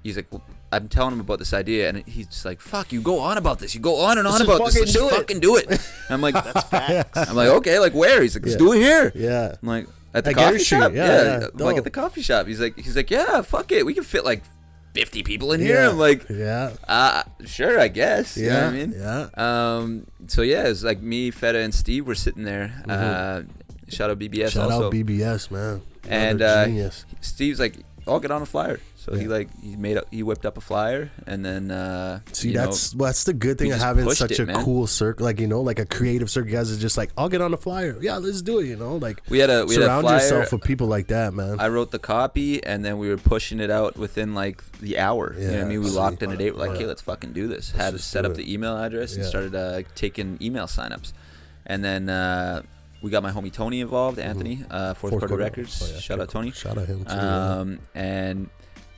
he's like, I'm telling him about this idea, and he's just like, fuck, you go on about this. You go on and on about this. Let's just fucking do it. And I'm like, that's facts. I'm like, okay, like where? He's like, let's do it here. Yeah. I'm like, at the coffee shop? Like Dope. at the coffee shop. He's like, yeah, fuck it. We can fit like 50 people in here. I'm like, sure, I guess. You know what I mean? So yeah, it's like me, Feta, and Steve were sitting there. Shout out BBS Shout also. out BBS, man. And Steve's like, I'll get on a flyer. So he whipped up a flyer, and then that's the good thing of having such a cool circle, like, you know, like a creative circle. You guys is just like, I'll get on the flyer. Yeah, let's do it. You know, like we had a surround flyer. yourself with people like that, man. I wrote the copy, and then we were pushing it out within like the hour. You know what I mean? We locked in a date. We're like, hey, let's fucking do this. Had to set up the email address and started taking email signups, and then we got my homie Tony involved, Anthony, Fourth Quarter Records. Shout out Tony. Shout out him too. And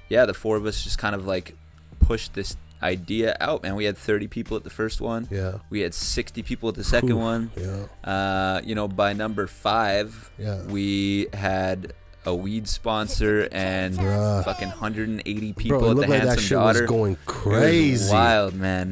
yeah, the four of us just kind of like pushed this idea out, man. We had 30 people at the first one. Yeah. We had 60 people at the second one. Yeah. You know, by number 5, we had a weed sponsor and fucking 180 people at the Handsome that shit Daughter. Was going crazy. It was wild, man.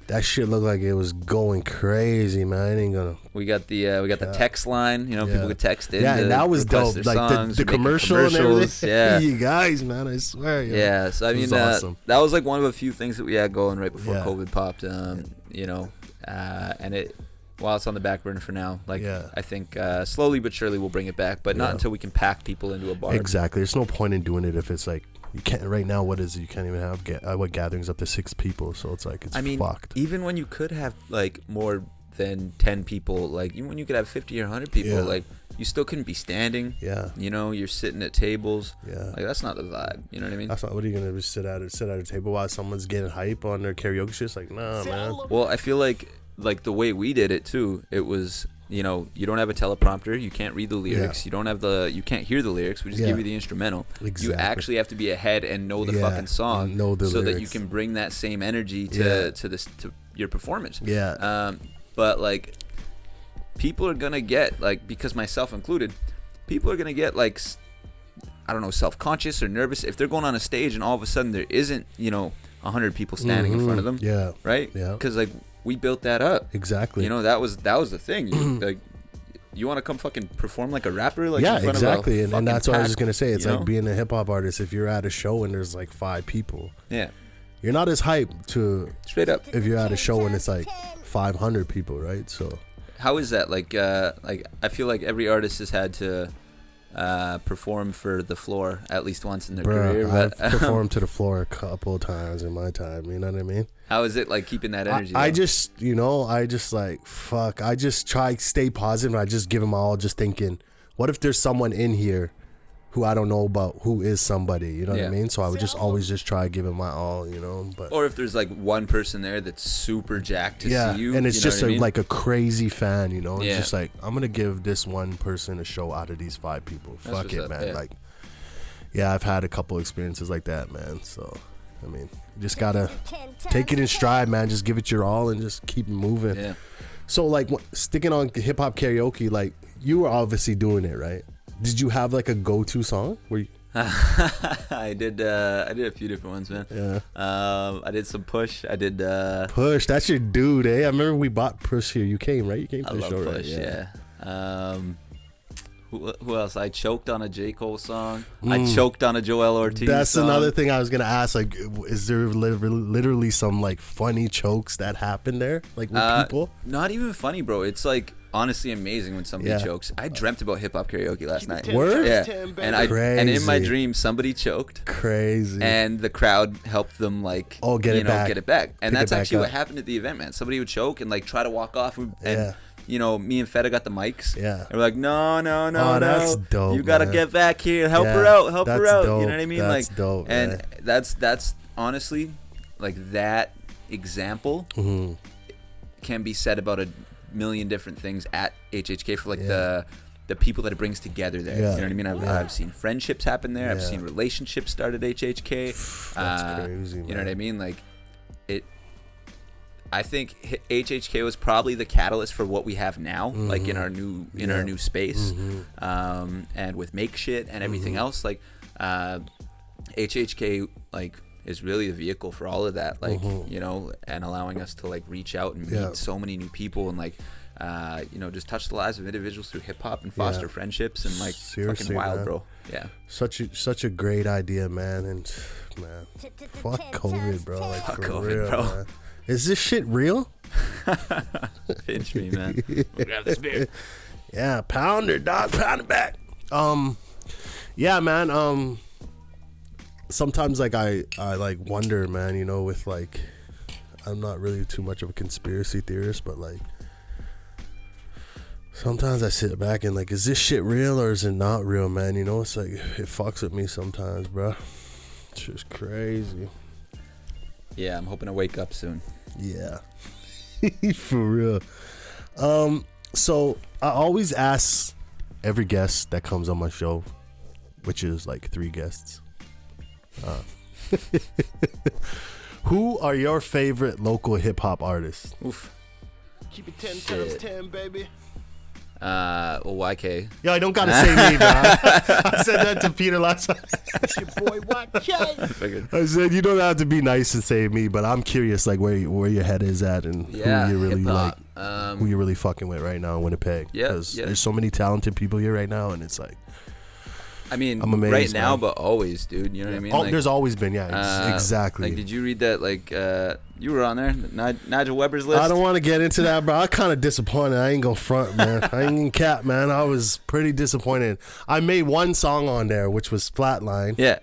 That shit looked like it was going crazy, man. I ain't gonna. We got the text line. You know, people could text in. Yeah, and that was dope. Like the commercial and everything. Yeah, you guys, man, I swear. Yeah, so I mean, awesome. That was like one of a few things that we had going right before COVID popped. You know, and it. While it's on the back burner for now, like I think slowly but surely we'll bring it back, but not until we can pack people into a bar. Exactly. There's no point in doing it if it's like you can't. Right now, what is it? You can't even have what gatherings up to 6 people, so it's like it's fucked. Even when you could have like more than 10 people, like even when you could have 50 or 100 people, like you still couldn't be standing. Yeah. You know, you're sitting at tables. Yeah. Like that's not the vibe. You know what I mean? That's not. What are you gonna sit at a table while someone's getting hype on their karaoke shit? It's like, nah, man. Well, I feel like the way we did it too, it was, you know, you don't have a teleprompter, you can't read the lyrics, you can't hear the lyrics, we just give you the instrumental. Exactly. You actually have to be ahead and know the fucking song, so lyrics, that you can bring that same energy to your performance. But like people are gonna get, like, because myself included, people are gonna get like, I don't know, self-conscious or nervous if they're going on a stage and all of a sudden there isn't, you know, 100 people standing in front of them. Yeah. Right? Yeah. Because like we built that up. Exactly. You know, that was the thing. Like, you want to come fucking perform like a rapper? Like, yeah, exactly. And that's what I was just gonna say. It's like, know? Being a hip hop artist. If you're at a show and there's like 5 people, yeah, you're not as hyped to straight up if you're at a show and it's like 500 people, right? So how is that? Like I feel like every artist has had to perform for the floor at least once in their career. I've performed to the floor a couple of times in my time. You know what I mean? How is it like keeping that energy? I just, I just like, fuck. I just try to stay positive. And I just give them all just thinking, what if there's someone in here who I don't know about who is somebody, you know what I mean? So I would just always just try to give it my all, but or if there's like one person there that's super jacked to see you, and it's just mean? like a crazy fan, It's just like, I'm gonna give this one person a show out of these 5 people. Fuck it, man. Like, I've had a couple experiences like that, man. So I mean, you just gotta take it in stride, man. Just give it your all and just keep it moving. Yeah. So like, sticking on hip hop karaoke, like, you were obviously doing it, right? Did you have like a go-to song? I did a few different ones, man. Yeah. I did some Push. I did Push. That's your dude, eh? I remember we bought Push here. You came, right? You came to the show, Push, right? Yeah. Who else? I choked on a J. Cole song. I choked on a Joel Ortiz song. Another thing I was gonna ask. Like, is there literally some like funny chokes that happen there, like with people? Not even funny, bro. It's like honestly amazing when somebody chokes. I dreamt about hip hop karaoke last night. Word? Yeah. And in my dream somebody choked. Crazy. And the crowd helped them like get it back. And that's actually what happened at the event, man. Somebody would choke and like try to walk off and me and Feta got the mics. Yeah. And we're like, no, that's dope. You gotta get back here. Help her out. Dope. You know what I mean? That's like dope. And man. that's honestly like that example can be said about a million different things at HHK for like the people that it brings together there. You know what I mean? I've seen friendships happen there. I've seen relationships start at HHK. That's crazy, man. You know what I mean? Like I think HHK was probably the catalyst for what we have now, like in our new space, and with Make Shit and everything else. Like HHK like is really the vehicle for all of that, like and allowing us to like reach out and meet so many new people and like just touch the lives of individuals through hip hop and foster friendships and like seriously, fucking wild, man. bro. Yeah, such a great idea, man. And man, fuck COVID, bro. Like, fuck for COVID, real, bro. Man. Is this shit real? Pinch me, man. We'll grab this beer. Yeah, pounder, dog, pound it back. Yeah, man. Sometimes like I like wonder, man. With like, I'm not really too much of a conspiracy theorist, but like, sometimes I sit back and like, is this shit real or is it not real, man? It's like it fucks with me sometimes, bro. It's just crazy. Yeah, I'm hoping to wake up soon. Yeah. For real. So I always ask every guest that comes on my show, which is like 3 guests. Who are your favorite local hip hop artists? Oof. Keep it 10 times 10, baby. YK. Yo, I don't gotta say me, bro. I said that to Peter last time. It's your boy YK. I said you don't have to be nice and say me, but I'm curious, like where your head is at and who you really hip-hop. like, who you're really fucking with right now in Winnipeg. Because there's so many talented people here right now, and it's like, I mean, I'm amazed, right now, man. but always, dude. You know what I mean? Like, there's always been, exactly. Like, did you read that? Like, you were on there, Nigel Weber's list. I don't want to get into that, bro. I'm kind of disappointed. I ain't gonna front, man. I ain't gonna cap, man. I was pretty disappointed. I made one song on there, which was Flatline. Yeah.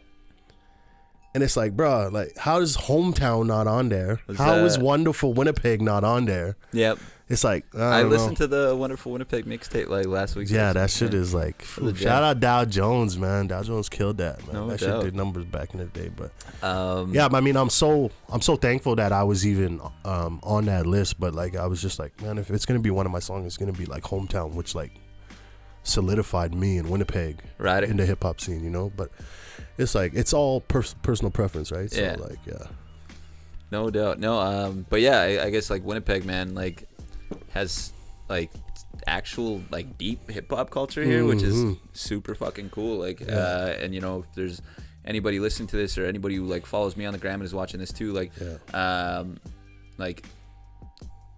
And it's like, bro, like, how is Hometown not on there? How is Wonderful Winnipeg not on there? Yep. It's like, I listened to the Wonderful Winnipeg mixtape like last week. Yeah, that shit is like, shout out Dow Jones, man. Dow Jones killed that, man. No that doubt. shit did numbers back in the day, but yeah, I mean, I'm so thankful that I was even on that list. But like, I was just like, man, if it's gonna be one of my songs, it's gonna be like Hometown, which like solidified me in Winnipeg, right, in the hip hop scene, But it's like it's all personal preference, right? Yeah. So like, yeah, no doubt, no. But yeah, I guess like Winnipeg, man, like has like actual like deep hip hop culture here, which is super fucking cool. Like, and if there's anybody listening to this or anybody who like follows me on the gram and is watching this too, like, like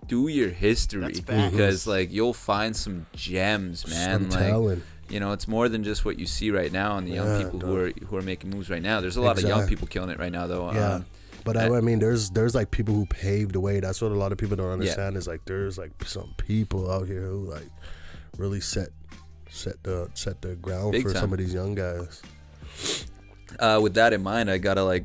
do your history because like you'll find some gems, man. Some talent. It's more than just what you see right now and the young people who are making moves right now. There's a lot of young people killing it right now, though. Yeah. But I mean, there's like people who paved the way. That's what a lot of people don't understand. Is like there's like some people out here who like really set the ground Big for time. some of these young guys. With that in mind, I gotta like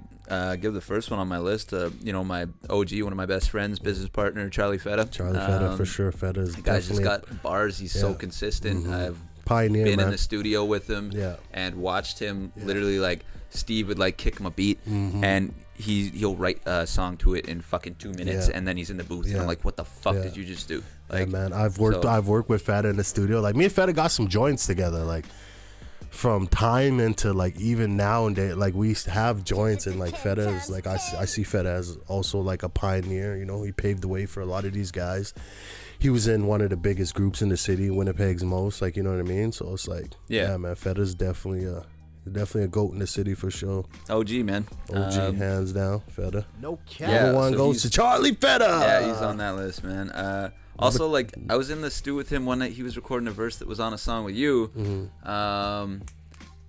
give the first one on my list. My OG, one of my best friends, business partner, Charlie Feta. Charlie Feta, for sure. Feta's the guy's just definitely got bars. He's so consistent. I've pioneer, been man. in the studio with him and watched him literally, like, Steve would like kick him a beat and he'll write a song to it in fucking 2 minutes and then he's in the booth and I'm like, what the fuck did you just do? Like, man, I've worked with Feta in the studio. Like, me and Feta got some joints together, like from time into like even nowadays. Like, we have joints, and like Feta is like, I see Feta as also like a pioneer. You know, he paved the way for a lot of these guys. He was in one of the biggest groups in the city, Winnipeg's most, like, you know what I mean? So it's like, yeah man, Feta's definitely a GOAT in the city for sure. OG, man. OG, hands down, Feta. No cap. Number one goes to Charlie Feta. Yeah, he's on that list, man. Also, like, I was in the stew with him one night. He was recording a verse that was on a song with you.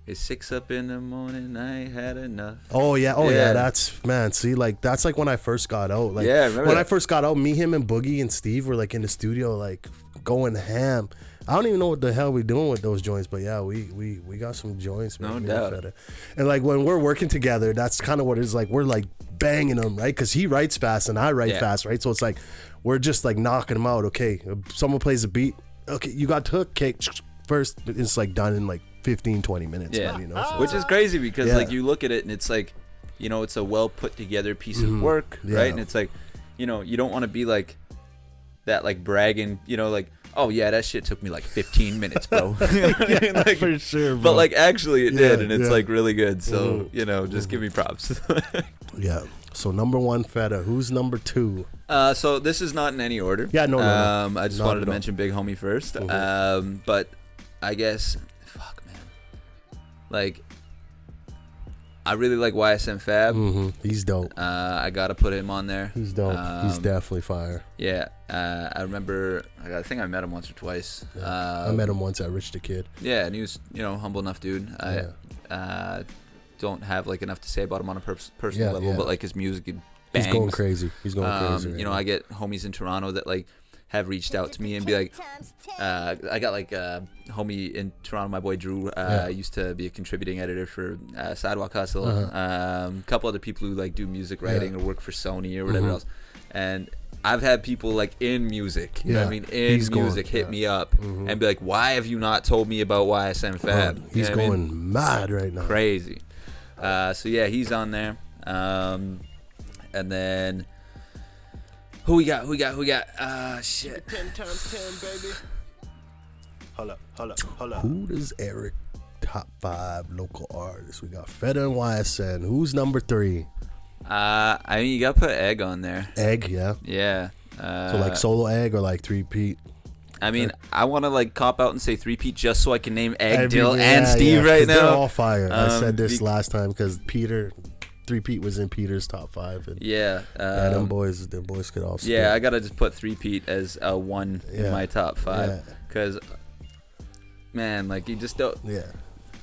It's 6 up in the morning, I had enough. Oh yeah, that's, man, see, like, that's like when I first got out. Like, when I first got out, me, him, and Boogie and Steve were like in the studio, like, going ham. I don't even know what the hell we doing with those joints, but yeah, we got some joints, man. No doubt. And like, when we're working together, that's kind of what it's like. We're like banging them, right? Because he writes fast and I write fast, right? So it's like we're just like knocking them out. Okay, someone plays a beat. Okay, you got the hook. Okay, first it's like done in like 15-20 minutes. Yeah, man, you know? So, which is crazy because like you look at it and it's like, you know, it's a well put together piece of work, right? And it's like, you know, you don't want to be like that, like bragging, you know, like, oh yeah, that shit took me like 15 minutes, bro. Like, for sure, bro. But like, actually it did, and it's like really good. So you know, just give me props. Yeah. So number one, Feta. Who's number two? So this is not in any order. Yeah, no. I just wanted to mention Big Homie first. But I guess, fuck, man. Like, I really like YSM Fab. He's dope. I gotta put him on there. He's dope. He's definitely fire. Yeah. I remember, I think I met him once or twice. I met him once at Rich the Kid. Yeah, and he was, you know, humble enough dude. I don't have like enough to say about him on a personal level, but like his music, bangs. He's going crazy. He's going crazy. You know, I get homies in Toronto that like have reached out to me and be like, I got like a homie in Toronto, my boy Drew, used to be a contributing editor for Sidewalk Hustle. A couple other people who like do music writing or work for Sony or whatever else. And I've had people like in music, you know what I mean, in music hit me up and be like, why have you not told me about YSM Fab? He's going mad right now. Crazy. So yeah, he's on there. And then who we got? Shit. 10 times 10, baby. Hold up. Who does Eric top 5 local artists? We got Feta and YSN. Who's number 3? I mean, you gotta put Egg on there. Egg, yeah. Yeah. So like solo Egg or like 3-peat? I mean, I want to like cop out and say 3-peat just so I can name Egg, Dill, and Steve right now. They're all fire. I said this last time because 3-peat was in Peter's top 5. And them boys could all split. Yeah, I gotta just put 3-peat as a 1 in my top 5 because, man, like, you just don't. Yeah.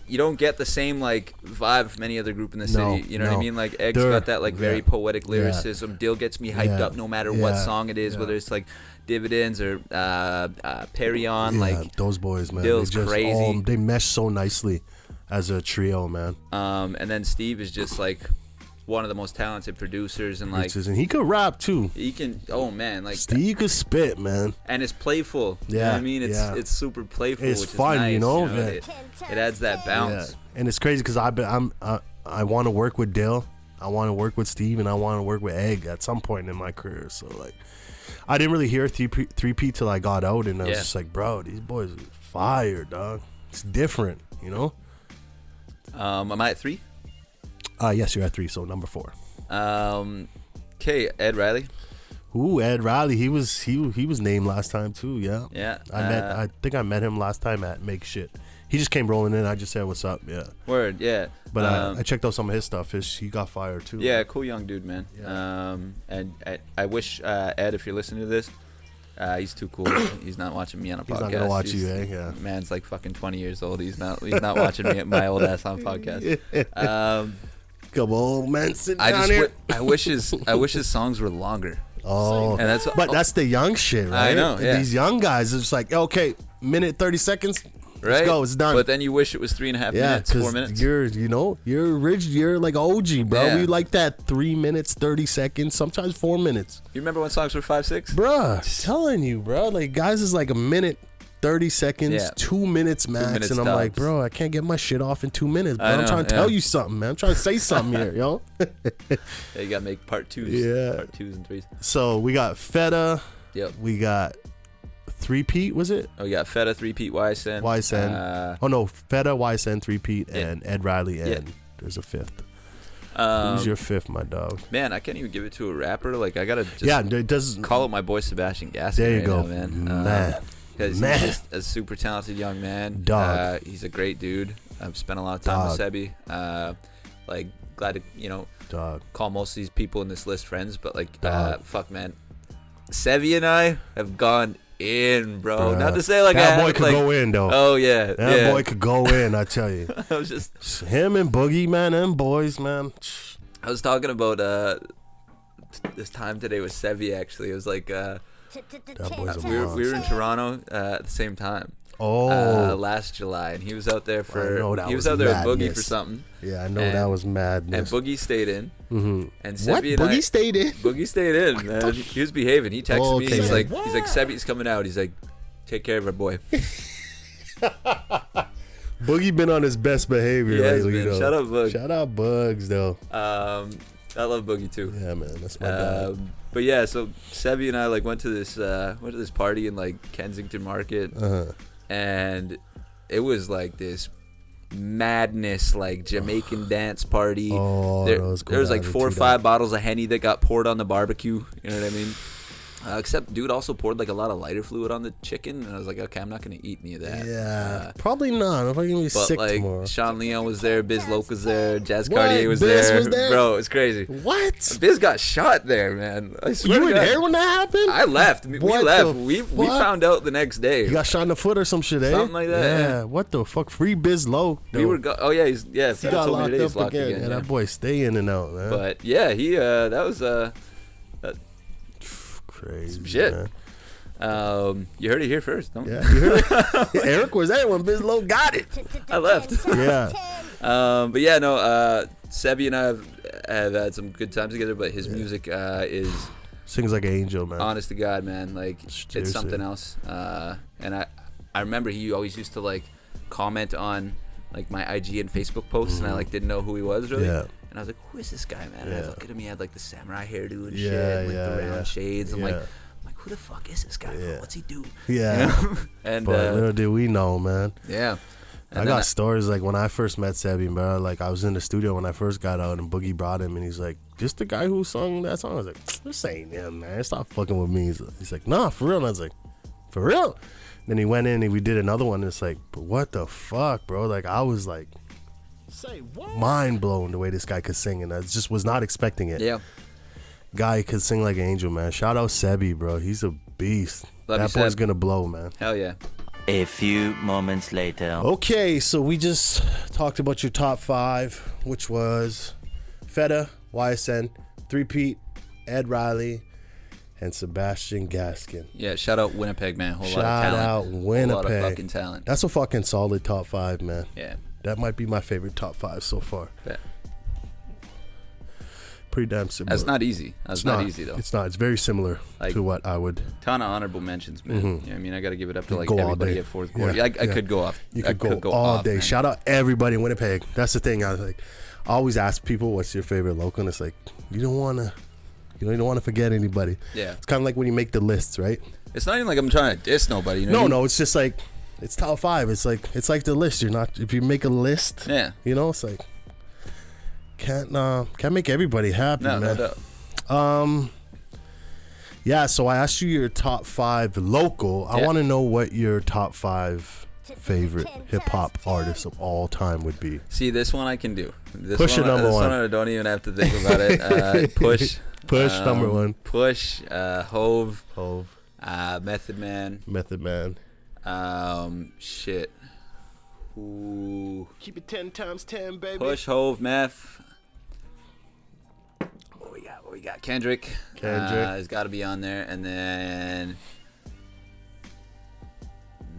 You don't get the same like vibe from any other group in the city. You know what I mean? Like, Egg's got that like very poetic lyricism. Dill gets me hyped up no matter what song it is, whether it's like Dividends or Perry On. Like, those boys, man. Dill's crazy. They mesh so nicely as a trio, man. And then Steve is just like one of the most talented producers, and like, and he could rap too. He can. Oh man, like Steve could spit, man. And it's playful. You know what I mean? It's super playful. It's which fun, is nice, you know. It adds that bounce. Yeah. And it's crazy because I want to work with Dill, I want to work with Steve, and I want to work with Egg at some point in my career. So like, I didn't really hear 3-peat till I got out, and I was just like, bro, these boys are fire, dog. It's different, you know. Am I at 3? Yes, you're at 3, so number 4. Okay, Ed Riley. Ooh, Ed Riley. He was named last time too. Yeah. Yeah. I think I met him last time at Make Shit. He just came rolling in. I just said what's up. Yeah. Word. Yeah. But I checked out some of his stuff. He got fired too. Yeah, cool young dude, man. Yeah. And I wish Ed, if you're listening to this, he's too cool. He's not watching me on a podcast. He's not gonna watch you, eh? Yeah. Man's like fucking 20 years old. He's not watching me, my old ass on podcast. Come on, man, sit down here. I wish his songs were longer. Oh, and that's the young shit, right? I know. Yeah. These young guys, it's like, okay, minute 30 seconds, Right? Let's go. It's done. But then you wish it was 3.5 minutes, 4 minutes. You're rigid. You're like OG, bro. Yeah. We like that 3 minutes, 30 seconds, sometimes 4 minutes. You remember when songs were 5, 6? Bruh, telling you, bro. Like, guys is like a minute, 30 seconds, Yeah. 2 minutes max. 2 minutes and I'm like, tops. bro, I can't get my shit off in 2 minutes, bro. I I'm know, trying to tell you something, man. I'm trying to say something here, yo. Yeah, you got to make part 2s. Yeah. Part 2s and 3s. So we got Feta. Yep. We got 3-Pete, was it? Oh, we got Feta, 3-Pete, YSN. YSN. Oh, no. Feta, YSN, 3-Pete, Yeah. and Ed Riley, and Yeah. there's a fifth. Who's your fifth, my dog? Man, I can't even give it to a rapper. Like, I got to just It does. call out my boy Sebastian Gaskin There you right go. now, man. Man. Because Man. he's just a super talented young man. Dog. He's a great dude. I've spent a lot of time with Dog. Sebi. Like, glad to, Dog. call most of these people in this list friends. But, like, Dog. fuck, man. Sebi and I have gone in, bro. Bruh. Not to say, like, that I boy have, could like, go in, though. Oh, yeah. That boy could go in, I tell you. I was just... Him and Boogie, man, them boys, man. I was talking about this time today with Sevi, actually. It was like That boy's a we were monster. in Toronto at the same time. Oh. Last July, and he was out there I know that he was was out there with Boogie madness. for something. Yeah, I know and- that was And madness. Boogie stayed in. Mm-hmm. And What? Sebi and Boogie I, stayed in? Boogie stayed in, man. He was behaving. He texted me. Okay. He's like, Sebi's coming out. He's like, take care of our boy. Boogie been on his best behavior Yes, lately, man. though. Shout out Boog. Shout out Bugs, though. I love Boogie too. Yeah, man, that's my guy. But yeah, so Sebi and I like went to this party in like Kensington Market, and it was like this madness, like Jamaican dance party. Oh, there, those there was like cool 4 or attitude 5 bottles of Henny that got poured on the barbecue. You know what I mean? Except dude also poured like a lot of lighter fluid on the chicken, and I was like, okay, I'm not gonna eat any of that. Yeah, probably not. I'm probably gonna be But sick like tomorrow. Sean Leon was there, Biz Loke was there, Jazz What? Cartier was Biz there. was there? Bro, it's crazy. What? Biz got shot there, man. I swear You to were God. there when that happened? I left. We What left. the We fuck? found out the next day. You got shot in the foot or some shit, eh? Something like that, yeah. What the fuck? Free Biz Low. We were oh yeah, he He got told me locked today up he's locked again. again. Yeah, yeah. that boy stay in and out, man. But yeah, he that was Crazy some shit. man. You heard it here first. Don't Yeah, you heard it? Eric was there when Biz Low got it. I left. Yeah. But yeah, no. Sebi and I have had some good times together. But his music is Sings like an angel, man. honest to God, man. Like Seriously. it's something else. And I remember he always used to like comment on like my IG and Facebook posts, and I like didn't know who he was really. Yeah. And I was like, who is this guy, man? And Yeah. I look at him, he had like the samurai hairdo and Yeah, shit, and, like the yeah, round yeah. shades. I'm Yeah. like, who the fuck is this guy, bro? Yeah. What's he do? Yeah. You know? And But little did we know, man. yeah. And I then got stories like when I first met Sebi, bro. Like I was in the studio when I first got out, and Boogie brought him, and he's like, "Just the guy who sung that song." I was like, "This ain't him, man. Stop fucking with me." He's like, "Nah, for real." And I was like, "For real?" Then he went in and we did another one. And it's like, but what the fuck, bro? Like I was like, mind blown the way this guy could sing, and I just was not expecting it. yeah. Guy could sing like an angel, man. Shout out Sebi, bro. He's a beast. Love that you, boy's Seb. gonna blow, man. Hell yeah. A few moments later. Okay, so we just talked about your top 5, which was Feta, YSN, 3-Pete, Ed Riley, and Sebastian Gaskin. Yeah, shout out Winnipeg, man. Whole lot Shout of talent. out Whole lot Winnipeg. of fucking talent. That's a fucking solid top 5, man. Yeah. That might be my favorite top 5 so far. Yeah. Pretty damn similar. That's not easy. That's not easy though. It's not. It's very similar Like- to what I would. Ton of honorable mentions, man. Mhm. You know what I mean, I got to give it up to like Go all everybody day. at fourth quarter. Yeah, I yeah. could go off. You I could go all off, day. man. Shout out everybody in Winnipeg. That's the thing. I was like, I always ask people, "What's your favorite local?" And it's like, you don't want to forget anybody. Yeah. It's kind of like when you make the lists, right? It's not even like I'm trying to diss nobody. You know what I No, mean? no. It's just like it's top 5. It's like the list. You're not. If you make a list, Yeah. you know, it's like can't make everybody happy, No, no man. doubt. Yeah. So I asked you your top 5 local. I Yeah. want to know what your top 5 favorite hip hop artists of all time would be. See, this one I can do. This Push one, it, number this one. I don't even have to think about it. Push. Number 1. Push. Hove. Hove, Method Man. Method Man. Shit. Ooh. Keep it 10 times 10, baby. Push, Hove, Meth. What we got? Kendrick. Has got to be on there. And then,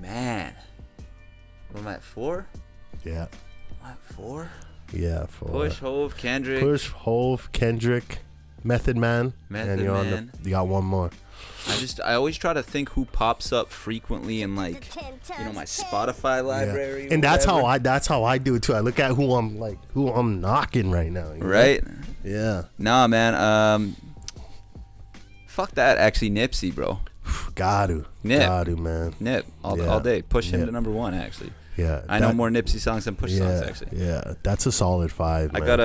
man, I'm at 4. Yeah. I'm at 4. Yeah, 4. Push, Hove, Kendrick. Push, Hove, Kendrick, Method Man. And you're Man. you got one more. I always try to think who pops up frequently in like, my Spotify library. Yeah. And that's how I do it too. I look at who I'm knocking right now. You know? Right? Yeah. Nah, man. Fuck that. Actually, Nipsey, bro. Gotta, man. Nip all day. Push him to number 1. Actually. Yeah. I know more Nipsey songs than Push songs. Actually. Yeah. That's a solid 5. I man. got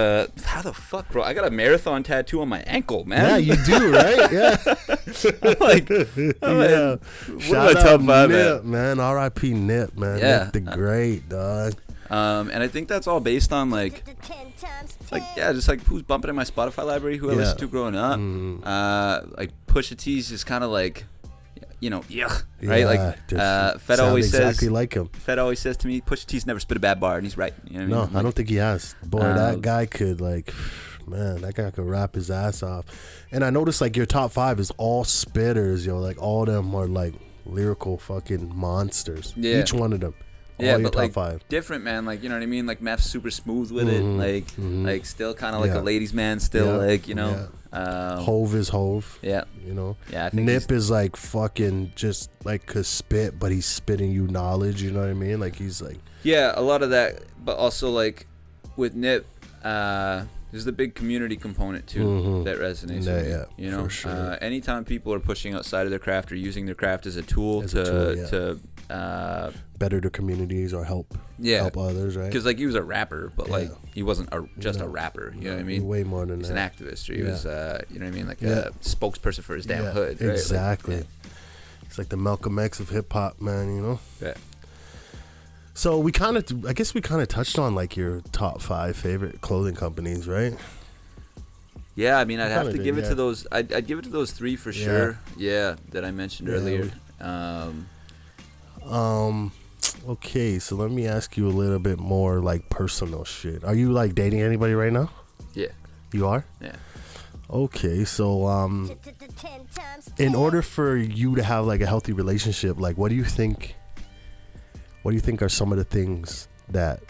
how the fuck, bro? I got a marathon tattoo on my ankle, man. Yeah, you do, right? Yeah. I'm like, yeah. What a top 5, Nip, man. R.I.P. Nip, man. Yeah. Nip the great, dog. And I think that's all based on just like who's bumping in my Spotify library, who I listened to growing up. Like Pusha T's just kind of like, right? Like Fed always says exactly like him. Fed always says to me, Pusha T's never spit a bad bar, and he's right. You know what I mean? I don't think he has. Boy, that guy could that guy could rap his ass off. And I noticed like your top 5 is all spitters, like all them are like lyrical fucking monsters. Yeah. Each one of them. Yeah, all but your like top 5. different, man. Like, you know what I mean? Like Math's super smooth with it. Like still kind of like a ladies' man. Still Hove is Hove. Yeah. Yeah. I think Nip is like fucking just like could spit, but he's spitting you knowledge. You know what I mean? Like he's like. Yeah, a lot of that, but also like with Nip, there's the big community component too that resonates with me. Yeah, for sure. Anytime people are pushing outside of their craft or using their craft as a tool to better their communities or help others, right? Because like he was a rapper, but like he wasn't just a rapper. You know what I mean? Way more than He's that. an activist, or he was, you know what I mean, like a spokesperson for his damn hood. Right? Exactly. Like, it's like the Malcolm X of hip hop, man. Yeah. So I guess we kind of touched on like your top 5 favorite clothing companies, right? Yeah, I mean, I'd have to give it to those. I'd give it to those 3 for sure. Yeah, that I mentioned earlier. Okay, so let me ask you a little bit more like personal shit. Are you like dating anybody right now? Yeah. You are? Yeah. Okay, so in order for you to have like a healthy relationship, like what do you think are some of the things that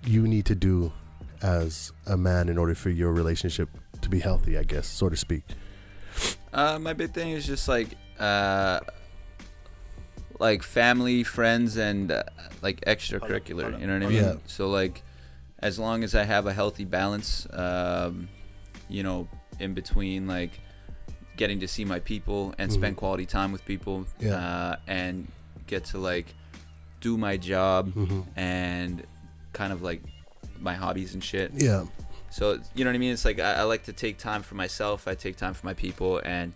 you need to do as a man in order for your relationship to be healthy, I guess, so to speak? My big thing is just like family, friends, and like extracurricular. You know what I mean? Yeah. So like, as long as I have a healthy balance, in between like getting to see my people and spend quality time with people, and get to like do my job and kind of like my hobbies and shit. Yeah. So you know what I mean? It's like I like to take time for myself. I take time for my people, and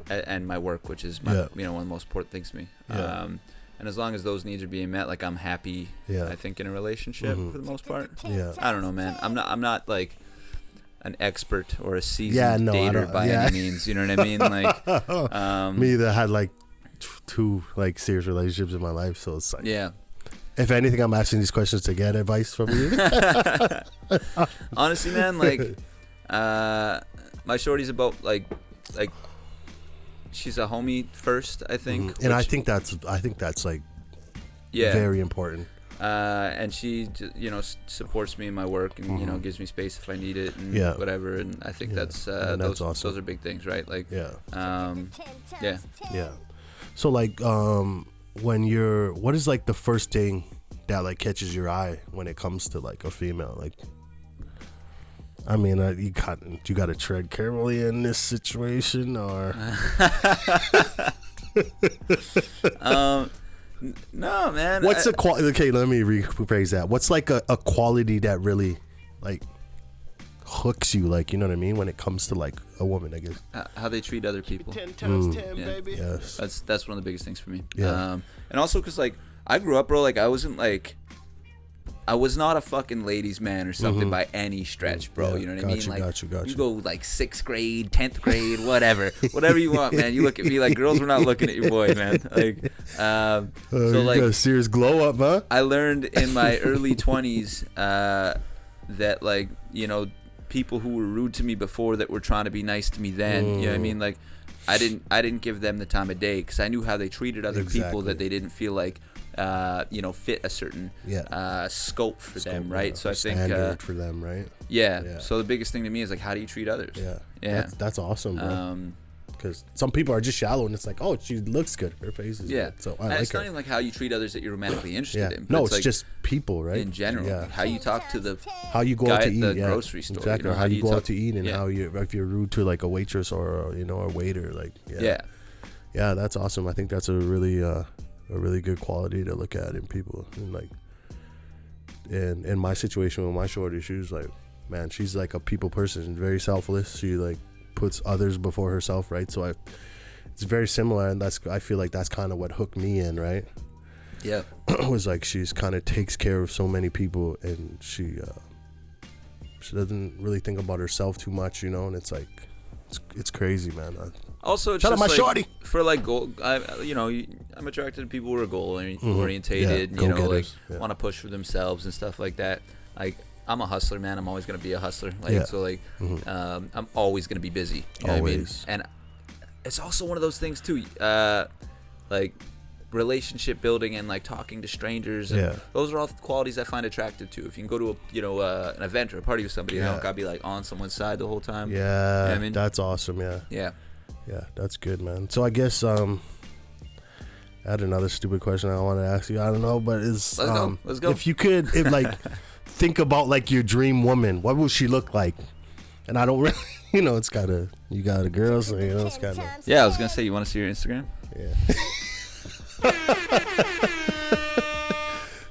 and my work, which is my one of the most important things to me. And as long as those needs are being met, like I'm happy. I think in a relationship for the most part. I don't know, man. I'm not like an expert or a seasoned dater by any means. You know what I mean? Like me that had like 2 like serious relationships in my life, so it's like if anything, I'm asking these questions to get advice from you. Honestly, man, like my shorty's about like she's a homie first, I think. And I think that's like very important. And she supports me in my work and gives me space if I need it and whatever, and I think that's awesome. Those are big things, right? Like So like what is like the first thing that like catches your eye when it comes to like a female? Like, I mean, you got to tread carefully in this situation, or no, man. What's a quality? Okay, let me rephrase that. What's like a quality that really like hooks you? Like, you know what I mean? When it comes to like a woman, I guess. How they treat other people. 10 times 10, baby. Yes. That's one of the biggest things for me. Yeah. And also because like I grew up, bro. Like I was not a fucking ladies' man or something by any stretch, bro. You know what I mean? Like you go like 6th grade, 10th grade, whatever you want, man. You look at me like girls were not looking at your boy, man. Like, so like got a serious glow up, huh? I learned in my early 20s that like people who were rude to me before that were trying to be nice to me then. You know what I mean? Like I didn't give them the time of day because I knew how they treated other people that they didn't feel like fit a certain scope for them, right? So I think standard for them, right? Yeah. So the biggest thing to me is like, how do you treat others? Yeah. That's awesome, bro. Because some people are just shallow, and it's like, oh, she looks good, her face is good. So I like it's her. not even like how you treat others that you're romantically interested in. No, But it's like, just people, right? in general, like how you talk to the how you go guy out to at eat, the grocery store, exactly. you know, Or how you go talk out to eat, and how you, if you're rude to like a waitress or a waiter, like yeah, that's awesome. I think that's a really good quality to look at in people. And like in my situation with my shorty, she was like, man, she's like a people person, very selfless. She like puts others before herself, right? So it's very similar, and I feel like that's kind of what hooked me in, right? Yeah. Was like she's kind of takes care of so many people, and she doesn't really think about herself too much, and it's like it's crazy, man. Also, it's shout out just my like, shorty. For like goal, I'm attracted to people who are goal orientated, want to push for themselves and stuff like that. Like, I'm a hustler, man. I'm always gonna be a hustler. I'm always gonna be busy. You know what I mean? And it's also one of those things too, like relationship building and like talking to strangers. And those are all qualities I find attractive too. If you can go to an event or a party with somebody, you don't gotta be like on someone's side the whole time. Yeah, you know what I mean? That's awesome. Yeah, that's good, man. So I guess I had another stupid question I want to ask you. I don't know, but let's go. If you could, think about like your dream woman, what would she look like? And I don't really, it's gotta, you got a girl, so it's kind of. Yeah, I was gonna say, you want to see your Instagram?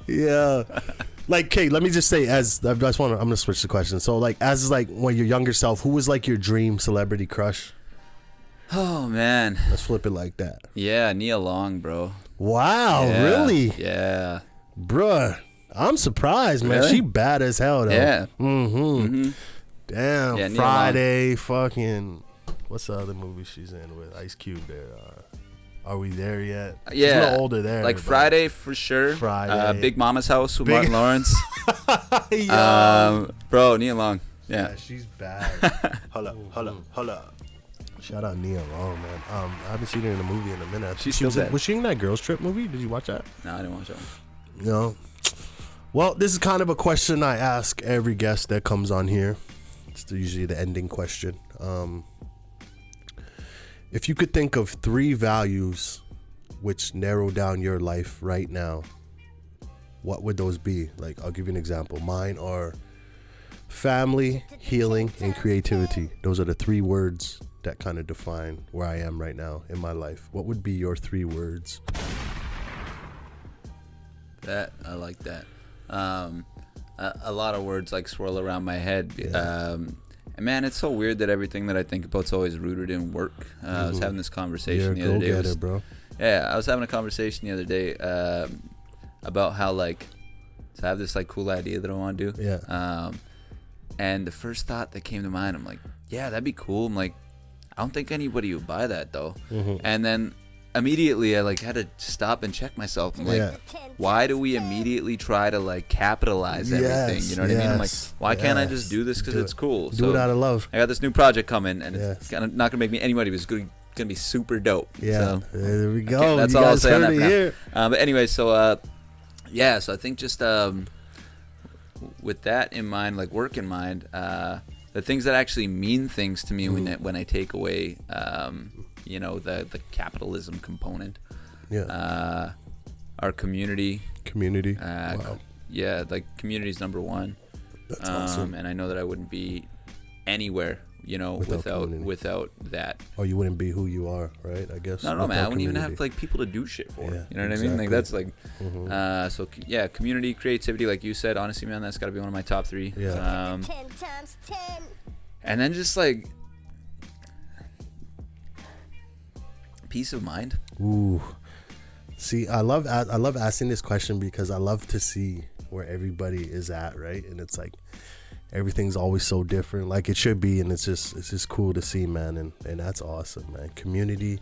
Yeah. Like, Kate, let me just say, I'm gonna switch the question. So, like, as like when your younger self, who was like your dream celebrity crush? Oh man, let's flip it like that. Yeah, Nia Long, bro. Wow, really? Yeah, bruh. I'm surprised, man. Really? She bad as hell, though. Yeah. Damn. Friday, fucking. What's the other movie she's in with Ice Cube there? Are We There Yet? Yeah. She's a little older there. Like Friday for sure. Friday. Big Mama's House with Martin Lawrence. Bro, Nia Long. Yeah. She's bad. Hold up. Shout out Nia Long, man. I haven't seen her in a movie in a minute. Was she in that Girls Trip movie? Did you watch that? No, I didn't watch that one. No. Well, this is kind of a question I ask every guest that comes on here. It's usually the ending question. If you could think of 3 values which narrow down your life right now, what would those be? Like, I'll give you an example. Mine are family, healing, and creativity. Those are the 3 words that kind of define where I am right now in my life. What would be your 3 words? I like that. A lot of words like swirl around my head. And man, it's so weird that everything that I think about is always rooted in work. I was having this conversation the other day. Bro. Yeah, I was having a conversation the other day about how like, so I have this like cool idea that I want to do. Yeah. And the first thought that came to mind, I'm like, yeah, that'd be cool. I'm like, I don't think anybody would buy that though. And then immediately I like had to stop and check myself. I'm like, why do we immediately try to like capitalize everything? You know what I mean? I'm like, why can't I just do this because it's cool? Do it out of love. I got this new project coming, and it's kind of not gonna make me any money, but it's gonna be super dope. Yeah, so, there we go. That's you all I'll guys say on heard that it for here. now. But anyway, so I think just with that in mind, like work in mind, the things that actually mean things to me when I take away the capitalism component. Our community. Wow. Yeah, like community's number one. That's awesome. And I know that I wouldn't be anywhere, without that. Or you wouldn't be who you are, right? I guess. No, man. I wouldn't even have like people to do shit for. Yeah, you know what I mean? Like that's like, so yeah, community, creativity, like you said. Honestly, man, that's got to be one of my top 3. Yeah. 10 times 10. And then just like peace of mind. Ooh. See, I love asking this question because I love to see where everybody is at, right? And it's like everything's always so different, like it should be, and it's just cool to see, man, and that's awesome, man. Community.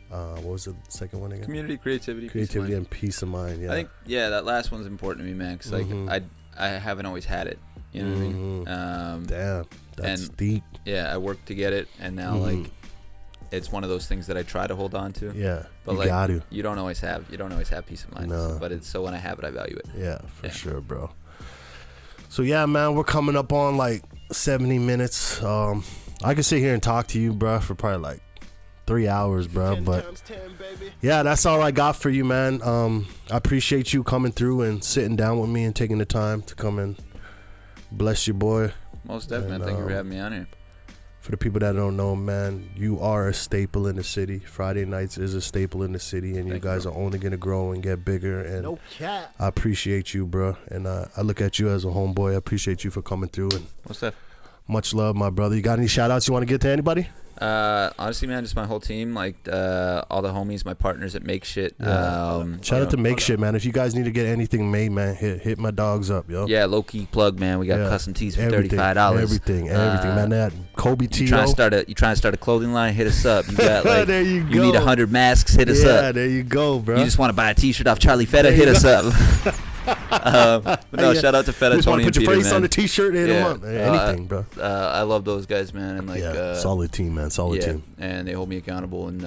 What was the second one again? Community, creativity, and peace of mind. Yeah. I think that last one's important to me, man, because like I haven't always had it. You know what I mean? Damn, that's deep. Yeah, I worked to get it, and now like it's one of those things that I try to hold on to. Yeah, but you like, got to. You don't always have peace of mind. No. But it's so when I have it, I value it. Yeah, for sure, bro. So yeah, man, we're coming up on like 70 minutes. I could sit here and talk to you, bro, for probably like 3 hours, bro. But yeah, that's all I got for you, man. I appreciate you coming through and sitting down with me and taking the time to come and bless your boy. Most definitely. And, thank you for having me on here. For the people that don't know, man, you are a staple in the city. Friday nights is a staple in the city, and you guys are only going to grow and get bigger. And No cap. I appreciate you, bro. And I look at you as a homeboy. I appreciate you for coming through. And What's that? much love, my brother. You got any shout outs you want to get to anybody? Honestly, man, just my whole team, like all the homies, my partners at Make Shit. Shout out to Make Shit, man. If you guys need to get anything made, man, hit my dogs up, yo. Yeah, low key plug, man. We got custom tees for $35. Everything, man. That Kobe tee. You trying to start a clothing line? Hit us up. You got like there you go. You need 100 masks? Hit us up. Yeah, there you go, bro. You just want to buy a T-shirt off Charlie Feta? Hit us up. But no, shout out to Feta, just Tony, want and to put your Peter, face man. on the T-shirt and hit them up. Anything, bro. I love those guys, man, and like solid team, man. Solid team. And they hold me accountable, and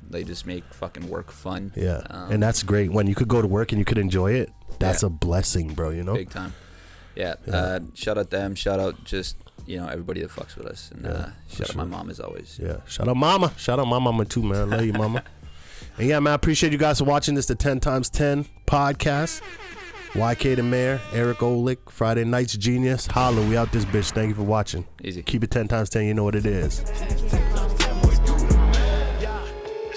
they just make fucking work fun. Yeah, and that's great. When you could go to work and you could enjoy it, that's a blessing, bro. You know, big time. Yeah. Shout out them. Shout out just everybody that fucks with us, and shout out my mom as always. Yeah, shout out mama. Shout out my mama too, man. Love you, mama. And yeah, man, I appreciate you guys for watching this, the 10x10 podcast. YK the Mayor, Eric Olek, Friday Nights Genius. Holla, we out this bitch. Thank you for watching. Easy. Keep it 10x10. You know what it is. It's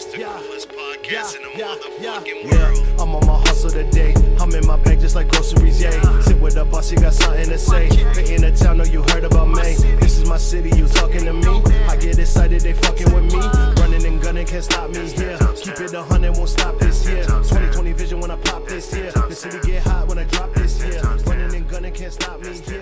the coolest podcast in the motherfucking world. I'm on my hustle today. I'm in my bag just like groceries, yeah. Sit with the boss, you got something to say. They in the town, know you heard about me. This is my city, you talking to me. I get excited, they fucking with me. Running and gunning, can't stop me here. Keep it 100, won't stop this year. 2020 vision when I pop this here. The city get hot when I drop this here. Running and gunning, can't stop me here.